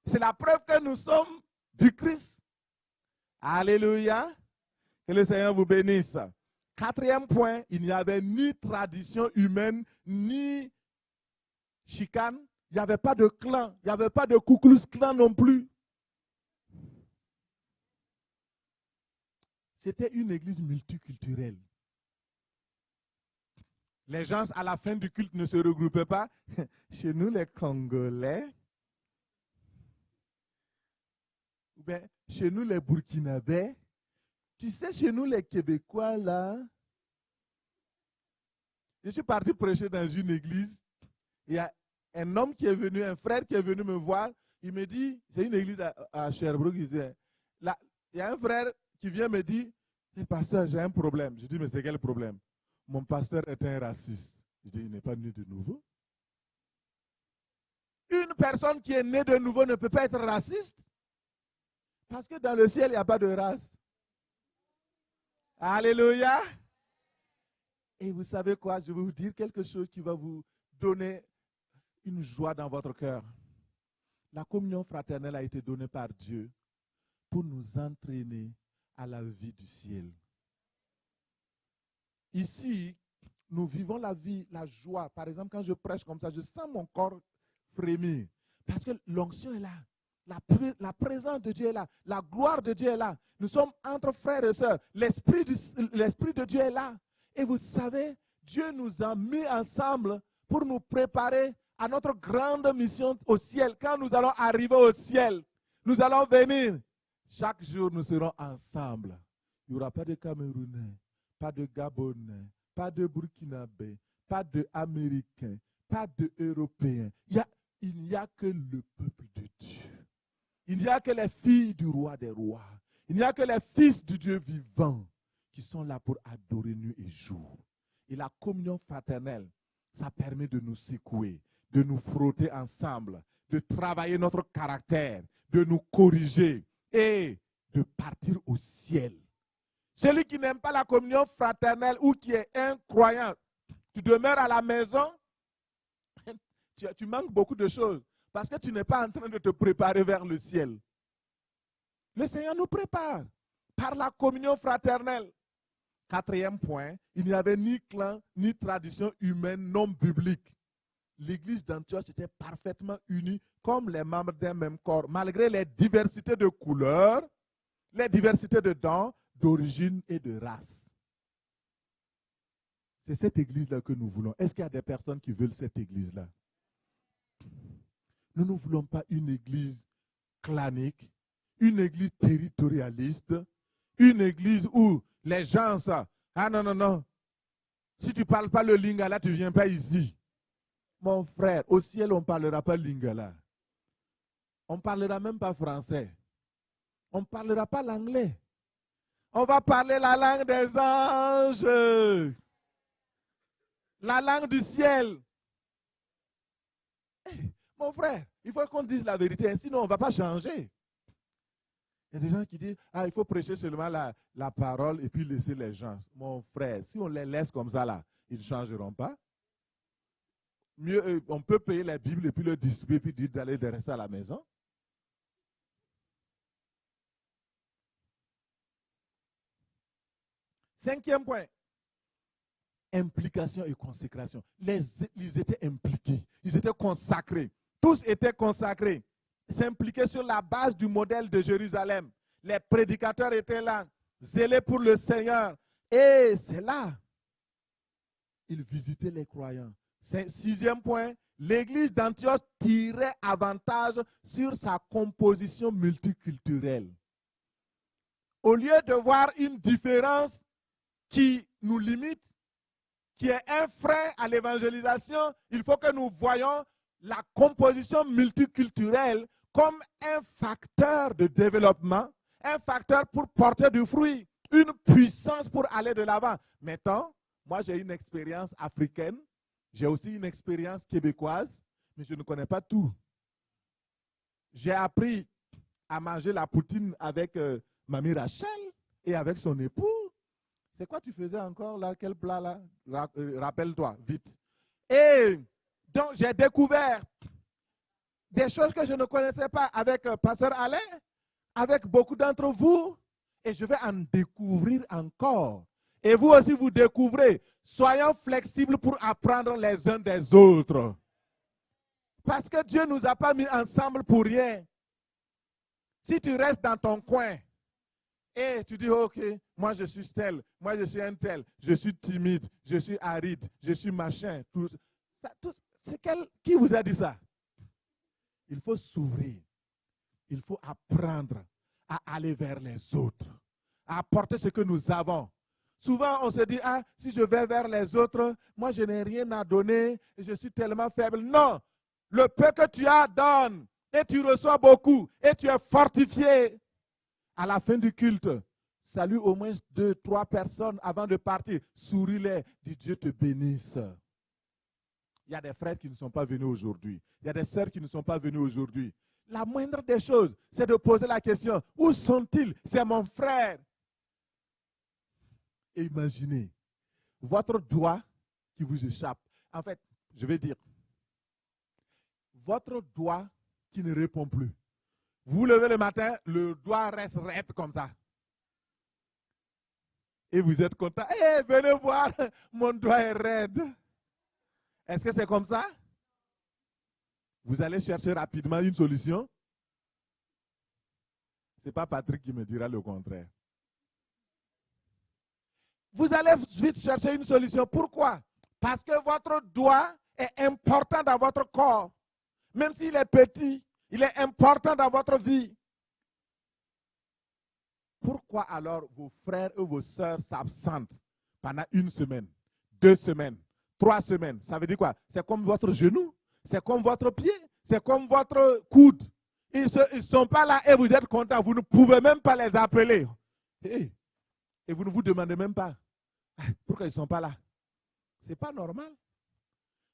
c'est la preuve que nous sommes du Christ. Alléluia. Que le Seigneur vous bénisse. Quatrième point, il n'y avait ni tradition humaine, ni chicane. Il n'y avait pas de clan. Il n'y avait pas de Ku Klux Klan non plus. C'était une église multiculturelle. Les gens, à la fin du culte, ne se regroupaient pas. Chez nous, les Congolais, ou bien chez nous, les Burkinabés, tu sais, chez nous, les Québécois, là, je suis parti prêcher dans une église. Il y a un homme qui est venu, un frère qui est venu me voir. Il me dit, c'est une église à Sherbrooke, il disait, là, il y a un frère qui vient me dire, hey, pasteur, j'ai un problème. Je dis, mais c'est quel problème? Mon pasteur est un raciste. Je dis, il n'est pas né de nouveau. Une personne qui est née de nouveau ne peut pas être raciste. Parce que dans le ciel, il n'y a pas de race. Alléluia. Et vous savez quoi? Je vais vous dire quelque chose qui va vous donner une joie dans votre cœur. La communion fraternelle a été donnée par Dieu pour nous entraîner à la vie du ciel. Ici, nous vivons la vie, la joie. Par exemple, quand je prêche comme ça, je sens mon corps frémir. Parce que l'onction est là. La présence de Dieu est là. La gloire de Dieu est là. Nous sommes entre frères et sœurs. L'Esprit de Dieu est là. Et vous savez, Dieu nous a mis ensemble pour nous préparer à notre grande mission au ciel. Quand nous allons arriver au ciel, nous allons venir. Chaque jour, nous serons ensemble. Il n'y aura pas de Camerounais, pas de Gabonais, pas de Burkinabés, pas d'Américains, pas d'Européens. Il n'y a que le peuple de Dieu. Il n'y a que les filles du roi des rois. Il n'y a que les fils du Dieu vivant qui sont là pour adorer nuit et jour. Et la communion fraternelle, ça permet de nous secouer, de nous frotter ensemble, de travailler notre caractère, de nous corriger et de partir au ciel. Celui qui n'aime pas la communion fraternelle ou qui est incroyant, tu demeures à la maison, tu manques beaucoup de choses parce que tu n'es pas en train de te préparer vers le ciel. Le Seigneur nous prépare par la communion fraternelle. Quatrième point, il n'y avait ni clan, ni tradition humaine non biblique. L'église d'Antioche était parfaitement unie comme les membres d'un même corps, malgré les diversités de couleurs, les diversités de dons, d'origine et de race. C'est cette église-là que nous voulons. Est-ce qu'il y a des personnes qui veulent cette église-là? Nous ne voulons pas une église clanique, une église territorialiste, une église où les gens, ah non, non, non, si tu ne parles pas le lingala, tu ne viens pas ici. Mon frère, au ciel, on ne parlera pas lingala. On ne parlera même pas français. On ne parlera pas l'anglais. On va parler la langue des anges. La langue du ciel. Mon frère, il faut qu'on dise la vérité, sinon on ne va pas changer. Il y a des gens qui disent, ah, il faut prêcher seulement la parole et puis laisser les gens. Mon frère, si on les laisse comme ça, là, ils ne changeront pas. Mieux, on peut payer la Bible et puis le distribuer et puis dire d'aller de rester à la maison. Cinquième point, implication et consécration. Ils étaient impliqués, ils étaient consacrés. Tous étaient consacrés. S'impliquaient sur la base du modèle de Jérusalem. Les prédicateurs étaient là, zélés pour le Seigneur. Et c'est là, ils visitaient les croyants. Sixième point, l'église d'Antioche tirait avantage sur sa composition multiculturelle. Au lieu de voir une différence qui nous limite, qui est un frein à l'évangélisation, il faut que nous voyions la composition multiculturelle comme un facteur de développement, un facteur pour porter du fruit, une puissance pour aller de l'avant. Maintenant, moi j'ai une expérience africaine, j'ai aussi une expérience québécoise, mais je ne connais pas tout. J'ai appris à manger la poutine avec Mamie Rachel et avec son époux. C'est quoi tu faisais encore là? Quel plat là? Rappelle-toi, vite. Et donc, j'ai découvert des choses que je ne connaissais pas avec Pasteur Alain, avec beaucoup d'entre vous, et je vais en découvrir encore. Et vous aussi, vous découvrez. Soyons flexibles pour apprendre les uns des autres. Parce que Dieu ne nous a pas mis ensemble pour rien. Si tu restes dans ton coin et tu dis, ok, moi je suis tel, moi je suis un tel, je suis timide, je suis aride, je suis machin, qui vous a dit ça? Il faut s'ouvrir. Il faut apprendre à aller vers les autres, à apporter ce que nous avons. Souvent, on se dit, ah, si je vais vers les autres, moi je n'ai rien à donner, je suis tellement faible. Non, le peu que tu as, donne, et tu reçois beaucoup, et tu es fortifié. À la fin du culte, salue au moins 2, 3 personnes avant de partir. Souris-les, dis Dieu te bénisse. Il y a des frères qui ne sont pas venus aujourd'hui. Il y a des sœurs qui ne sont pas venues aujourd'hui. La moindre des choses, c'est de poser la question, où sont-ils? C'est mon frère. Et imaginez, votre doigt qui vous échappe. En fait, je vais dire, votre doigt qui ne répond plus. Vous vous levez le matin, le doigt reste raide comme ça. Et vous êtes content. Eh, venez voir, mon doigt est raide. Est-ce que c'est comme ça? Vous allez chercher rapidement une solution? Ce n'est pas Patrick qui me dira le contraire. Vous allez vite chercher une solution. Pourquoi? Parce que votre doigt est important dans votre corps. Même s'il est petit, il est important dans votre vie. Pourquoi alors vos frères et vos sœurs s'absentent pendant 1 semaine, 2 semaines, 3 semaines? Ça veut dire quoi? C'est comme votre genou, c'est comme votre pied, c'est comme votre coude. Ils ne sont pas là et vous êtes content. Vous ne pouvez même pas les appeler. Et vous ne vous demandez même pas pourquoi ils ne sont pas là. Ce n'est pas normal.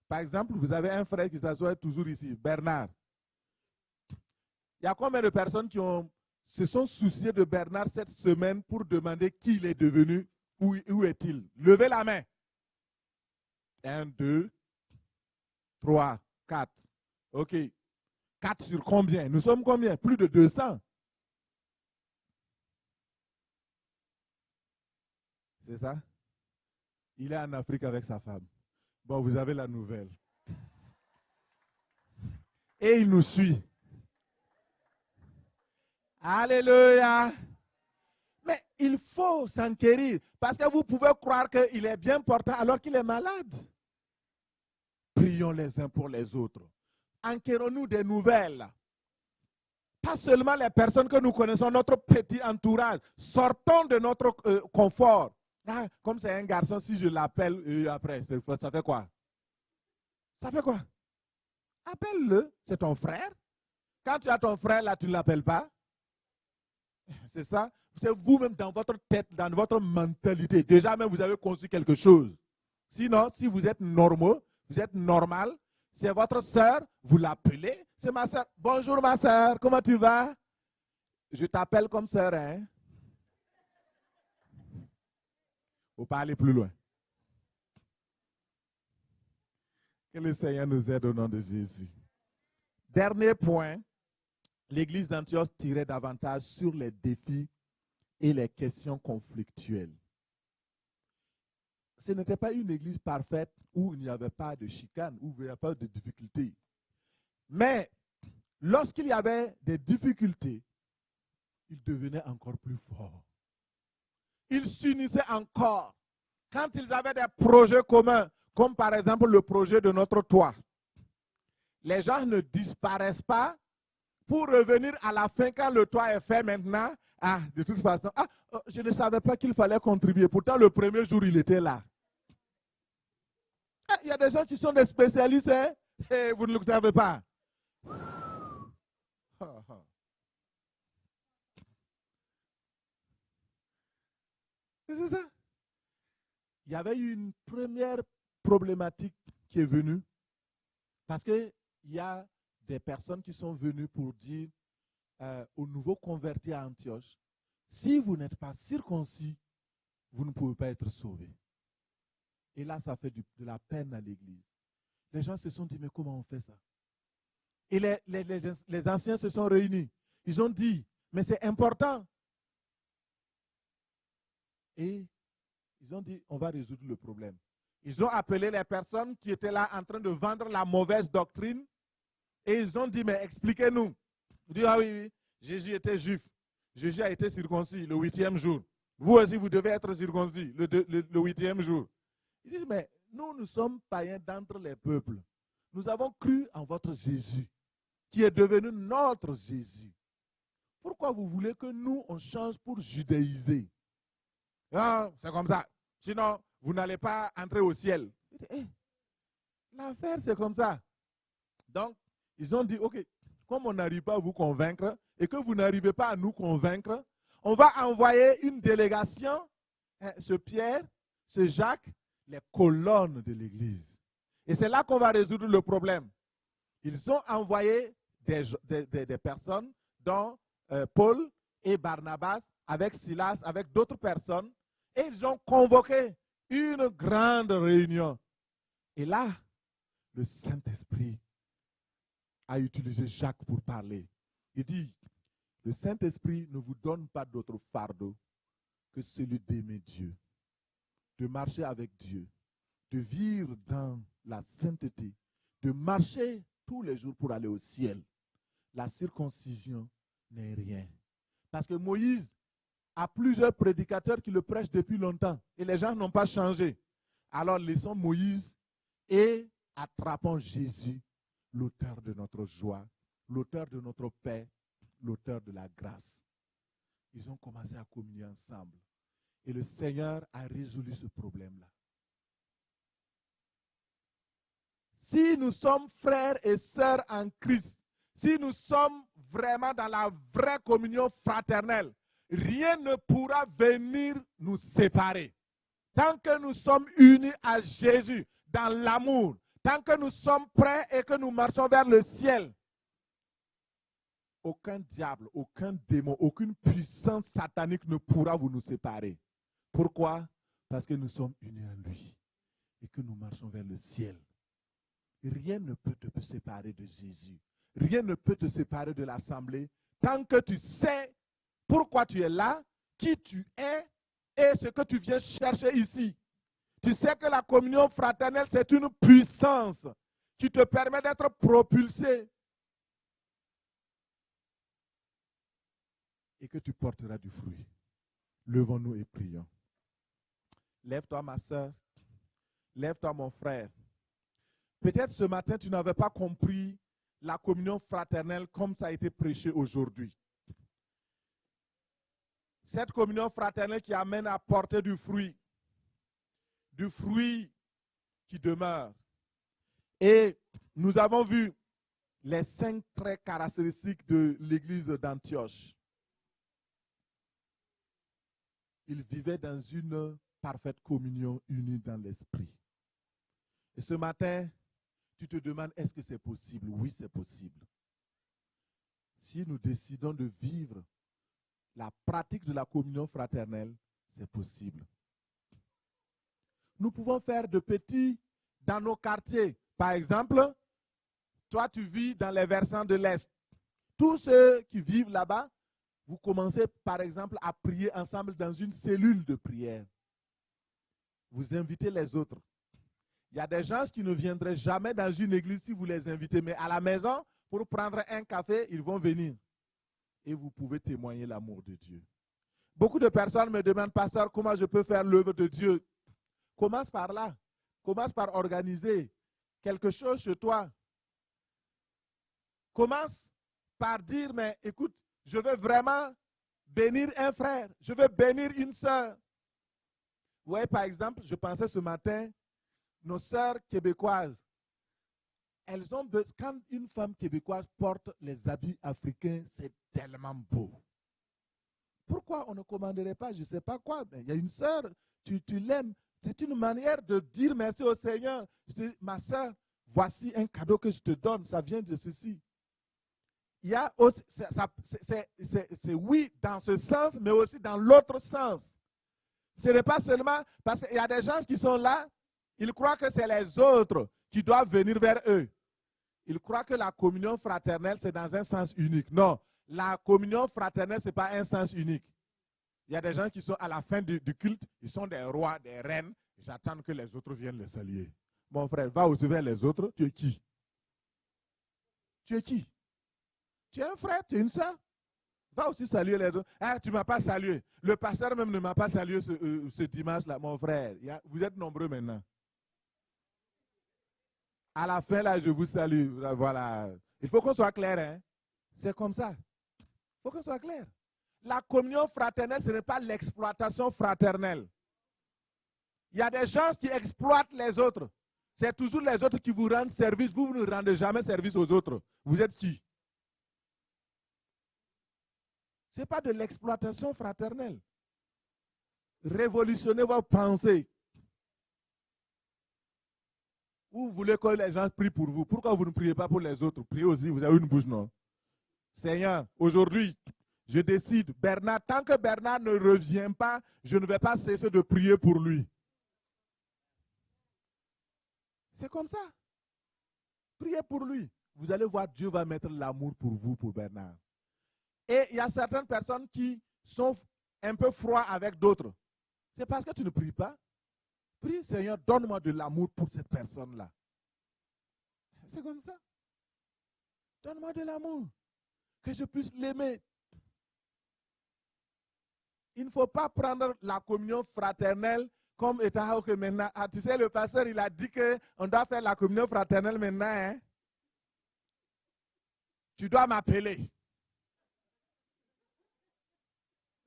Par exemple, vous avez un frère qui s'assoit toujours ici, Bernard. Il y a combien de personnes qui se sont souciées de Bernard cette semaine pour demander qui il est devenu, où est-il? Levez la main. 1, 2, 3, 4. OK. 4 sur combien? Nous sommes combien? Plus de 200. C'est ça? Il est en Afrique avec sa femme. Bon, vous avez la nouvelle. Et il nous suit. Alléluia. Mais il faut s'enquérir. Parce que vous pouvez croire qu'il est bien portant alors qu'il est malade. Prions les uns pour les autres. Enquérons-nous des nouvelles. Pas seulement les personnes que nous connaissons, notre petit entourage. Sortons de notre confort. Ah, comme c'est un garçon, si je l'appelle après, ça fait quoi? Ça fait quoi? Appelle-le, c'est ton frère. Quand tu as ton frère là, tu ne l'appelles pas. C'est ça. C'est vous-même dans votre tête, dans votre mentalité. Déjà même, vous avez conçu quelque chose. Sinon, si vous êtes normaux, vous êtes normal, c'est votre soeur, vous l'appelez. C'est ma soeur. Bonjour ma soeur, comment tu vas? Je t'appelle comme soeur, hein? Faut pas aller plus loin. Que le Seigneur nous aide au nom de Jésus. Dernier point, l'église d'Antioche tirait davantage sur les défis et les questions conflictuelles. Ce n'était pas une église parfaite où il n'y avait pas de chicane, où il n'y avait pas de difficultés. Mais lorsqu'il y avait des difficultés, ils devenaient encore plus forts. Ils s'unissaient encore. Quand ils avaient des projets communs, comme par exemple le projet de notre toit, les gens ne disparaissent pas pour revenir à la fin quand le toit est fait maintenant. Ah, de toute façon, je ne savais pas qu'il fallait contribuer. Pourtant, le premier jour, il était là. Il y a des gens qui sont des spécialistes, hein? Et vous ne le savez pas. C'est ça. Il y avait eu une première problématique qui est venue parce qu'il y a des personnes qui sont venues pour dire aux nouveaux convertis à Antioche, si vous n'êtes pas circoncis, vous ne pouvez pas être sauvés. Et là, ça fait de la peine à l'Église. Les gens se sont dit, mais comment on fait ça? Et les anciens se sont réunis. Ils ont dit, mais c'est important. Et ils ont dit, on va résoudre le problème. Ils ont appelé les personnes qui étaient là en train de vendre la mauvaise doctrine. Et ils ont dit, mais expliquez-nous. Ils disent, ah oui, Jésus était juif. Jésus a été circoncis le 8e jour. Vous aussi, vous devez être circoncis le 8e jour. Ils disent, mais nous sommes païens d'entre les peuples. Nous avons cru en votre Jésus, qui est devenu notre Jésus. Pourquoi vous voulez que nous, on change pour judaïser? Ah, c'est comme ça. Sinon, vous n'allez pas entrer au ciel. L'affaire, c'est comme ça. Donc, ils ont dit, OK, comme on n'arrive pas à vous convaincre et que vous n'arrivez pas à nous convaincre, on va envoyer une délégation, ce Pierre, ce Jacques, les colonnes de l'Église. Et c'est là qu'on va résoudre le problème. Ils ont envoyé des personnes, dont Paul et Barnabas, avec Silas, avec d'autres personnes, et ils ont convoqué une grande réunion. Et là, le Saint-Esprit a utilisé Jacques pour parler. Il dit, le Saint-Esprit ne vous donne pas d'autre fardeau que celui d'aimer Dieu, de marcher avec Dieu, de vivre dans la sainteté, de marcher tous les jours pour aller au ciel. La circoncision n'est rien. Parce que Moïse a plusieurs prédicateurs qui le prêchent depuis longtemps et les gens n'ont pas changé. Alors laissons Moïse et attrapons Jésus, l'auteur de notre joie, l'auteur de notre paix, l'auteur de la grâce. Ils ont commencé à communier ensemble. Et le Seigneur a résolu ce problème-là. Si nous sommes frères et sœurs en Christ, si nous sommes vraiment dans la vraie communion fraternelle, rien ne pourra venir nous séparer. Tant que nous sommes unis à Jésus dans l'amour, tant que nous sommes prêts et que nous marchons vers le ciel, aucun diable, aucun démon, aucune puissance satanique ne pourra nous séparer. Pourquoi? Parce que nous sommes unis à lui et que nous marchons vers le ciel. Rien ne peut te séparer de Jésus. Rien ne peut te séparer de l'assemblée tant que tu sais pourquoi tu es là, qui tu es et ce que tu viens chercher ici. Tu sais que la communion fraternelle, c'est une puissance qui te permet d'être propulsé et que tu porteras du fruit. Levons-nous et prions. Lève-toi, ma soeur. Lève-toi, mon frère. Peut-être ce matin, tu n'avais pas compris la communion fraternelle comme ça a été prêché aujourd'hui. Cette communion fraternelle qui amène à porter du fruit qui demeure. Et nous avons vu les 5 traits caractéristiques de l'église d'Antioche. Ils vivaient dans une parfaite communion unie dans l'esprit. Et ce matin, tu te demandes, est-ce que c'est possible? Oui, c'est possible. Si nous décidons de vivre la pratique de la communion fraternelle, c'est possible. Nous pouvons faire de petits dans nos quartiers. Par exemple, toi, tu vis dans les versants de l'Est. Tous ceux qui vivent là-bas, vous commencez par exemple à prier ensemble dans une cellule de prière. Vous invitez les autres. Il y a des gens qui ne viendraient jamais dans une église si vous les invitez, mais à la maison, pour prendre un café, ils vont venir. Et vous pouvez témoigner l'amour de Dieu. Beaucoup de personnes me demandent, pasteur, comment je peux faire l'œuvre de Dieu? Commence par là. Commence par organiser quelque chose chez toi. Commence par dire, mais écoute, je veux vraiment bénir un frère. Je veux bénir une sœur. Vous voyez, par exemple, je pensais ce matin, nos sœurs québécoises, elles ont besoin, quand une femme québécoise porte les habits africains, c'est tellement beau. Pourquoi on ne commanderait pas, je ne sais pas quoi, mais il y a une sœur, tu l'aimes. C'est une manière de dire merci au Seigneur. Je dis, ma sœur, voici un cadeau que je te donne, ça vient de ceci. Il y a aussi, c'est oui dans ce sens, mais aussi dans l'autre sens. Ce n'est pas seulement parce qu'il y a des gens qui sont là, ils croient que c'est les autres qui doivent venir vers eux. Ils croient que la communion fraternelle, c'est dans un sens unique. Non, la communion fraternelle, ce n'est pas un sens unique. Il y a des gens qui sont à la fin du culte, ils sont des rois, des reines, ils attendent que les autres viennent les saluer. Mon frère, va aussi vers les autres, tu es qui? Tu es qui? Tu es un frère, tu es une soeur. Va aussi saluer les autres. Ah, tu ne m'as pas salué. Le pasteur même ne m'a pas salué ce dimanche-là. Mon frère, vous êtes nombreux maintenant. À la fin, là, je vous salue. Voilà. Il faut qu'on soit clair. Hein? C'est comme ça. Il faut qu'on soit clair. La communion fraternelle, ce n'est pas l'exploitation fraternelle. Il y a des gens qui exploitent les autres. C'est toujours les autres qui vous rendent service. Vous ne rendez jamais service aux autres. Vous êtes qui? Ce n'est pas de l'exploitation fraternelle. Révolutionnez vos pensées. Vous voulez que les gens prient pour vous. Pourquoi vous ne priez pas pour les autres? Priez aussi, vous avez une bouche, non? Seigneur, aujourd'hui, je décide, Bernard, tant que Bernard ne revient pas, je ne vais pas cesser de prier pour lui. C'est comme ça. Priez pour lui. Vous allez voir, Dieu va mettre l'amour pour vous, pour Bernard. Et il y a certaines personnes qui sont un peu froides avec d'autres. C'est parce que tu ne pries pas. Prie, Seigneur, donne-moi de l'amour pour cette personne-là. C'est comme ça. Donne-moi de l'amour. Que je puisse l'aimer. Il ne faut pas prendre la communion fraternelle comme étant que maintenant. Ah, tu sais, le pasteur, il a dit qu'on doit faire la communion fraternelle maintenant. Hein? Tu dois m'appeler.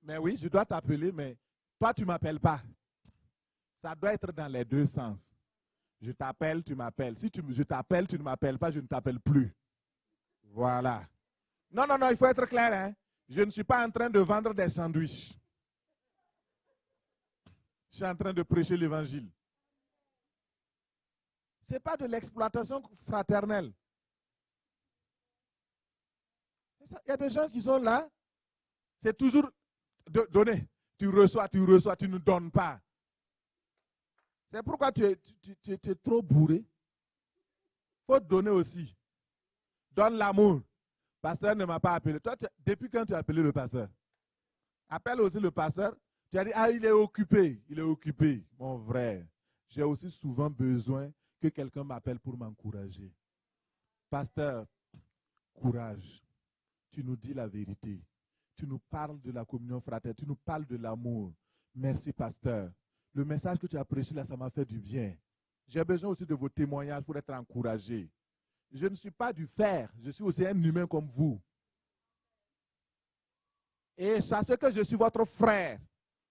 Mais oui, je dois t'appeler, mais toi, tu ne m'appelles pas. Ça doit être dans les deux sens. Je t'appelle, tu m'appelles. Si je t'appelle, tu ne m'appelles pas, je ne t'appelle plus. Voilà. Non, non, non, il faut être clair. Hein? Je ne suis pas en train de vendre des sandwichs. Je suis en train de prêcher l'évangile. Ce n'est pas de l'exploitation fraternelle. Il y a des gens qui sont là, c'est toujours de donner. Tu reçois, tu ne donnes pas. C'est pourquoi tu es trop bourré. Il faut donner aussi. Donne l'amour. Le pasteur ne m'a pas appelé. Toi, depuis quand tu as appelé le pasteur? Appelle aussi le pasteur. Tu as dit, ah, il est occupé. Il est occupé. Mon frère, j'ai aussi souvent besoin que quelqu'un m'appelle pour m'encourager. Pasteur, courage. Tu nous dis la vérité. Tu nous parles de la communion fraternelle. Tu nous parles de l'amour. Merci, pasteur. Le message que tu as prêché là, ça m'a fait du bien. J'ai besoin aussi de vos témoignages pour être encouragé. Je ne suis pas du fer. Je suis aussi un humain comme vous. Et sachez que je suis votre frère.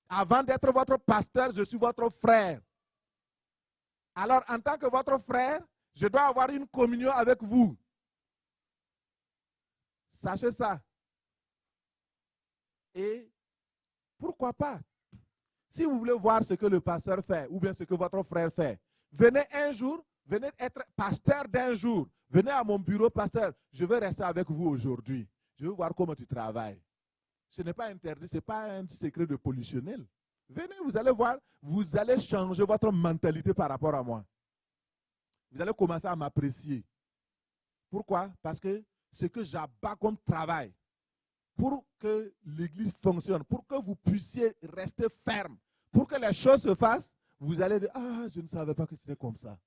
Avant d'être votre pasteur, je suis votre frère. Alors, en tant que votre frère, je dois avoir une communion avec vous. Sachez ça. Et pourquoi pas? Si vous voulez voir ce que le pasteur fait, ou bien ce que votre frère fait, venez un jour, venez être pasteur d'un jour. Venez à mon bureau, pasteur. Je veux rester avec vous aujourd'hui. Je veux voir comment tu travailles. Ce n'est pas interdit, ce n'est pas un secret de pollutionnel. Venez, vous allez voir, vous allez changer votre mentalité par rapport à moi. Vous allez commencer à m'apprécier. Pourquoi? Parce que ce que j'abats comme travail, pour que l'église fonctionne, pour que vous puissiez rester ferme, pour que les choses se fassent, vous allez dire, ah, je ne savais pas que c'était comme ça.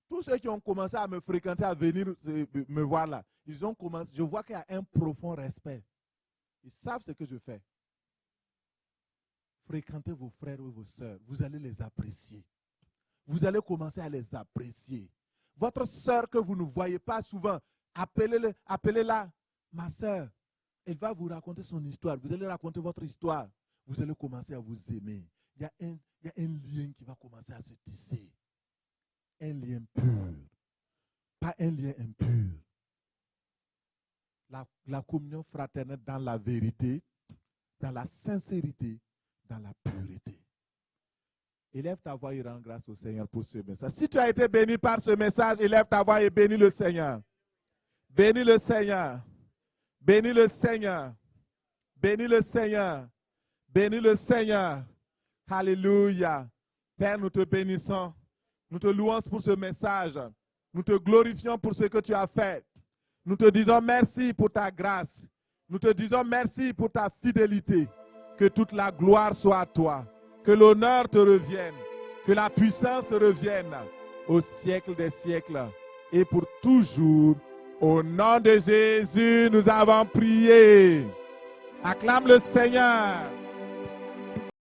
Tous ceux qui ont commencé à me fréquenter, à venir me voir là, ils ont commencé, je vois qu'il y a un profond respect. Ils savent ce que je fais. Fréquentez vos frères et vos sœurs, vous allez les apprécier. Vous allez commencer à les apprécier. Votre sœur que vous ne voyez pas souvent, appelez-la. Ma sœur, elle va vous raconter son histoire. Vous allez raconter votre histoire. Vous allez commencer à vous aimer. Il y a un lien qui va commencer à se tisser. Un lien pur. Pas un lien impur. La communion fraternelle dans la vérité, dans la sincérité, dans la pureté. Élève ta voix et rends grâce au Seigneur pour ce message. Si tu as été béni par ce message, élève ta voix et bénis le Seigneur. Bénis le Seigneur. Bénis le Seigneur. Bénis le Seigneur. Bénis le Seigneur. Alléluia. Père, nous te bénissons. Nous te louons pour ce message. Nous te glorifions pour ce que tu as fait. Nous te disons merci pour ta grâce. Nous te disons merci pour ta fidélité. Que toute la gloire soit à toi. Que l'honneur te revienne. Que la puissance te revienne au siècle des siècles et pour toujours. Au nom de Jésus, nous avons prié. Acclame le Seigneur.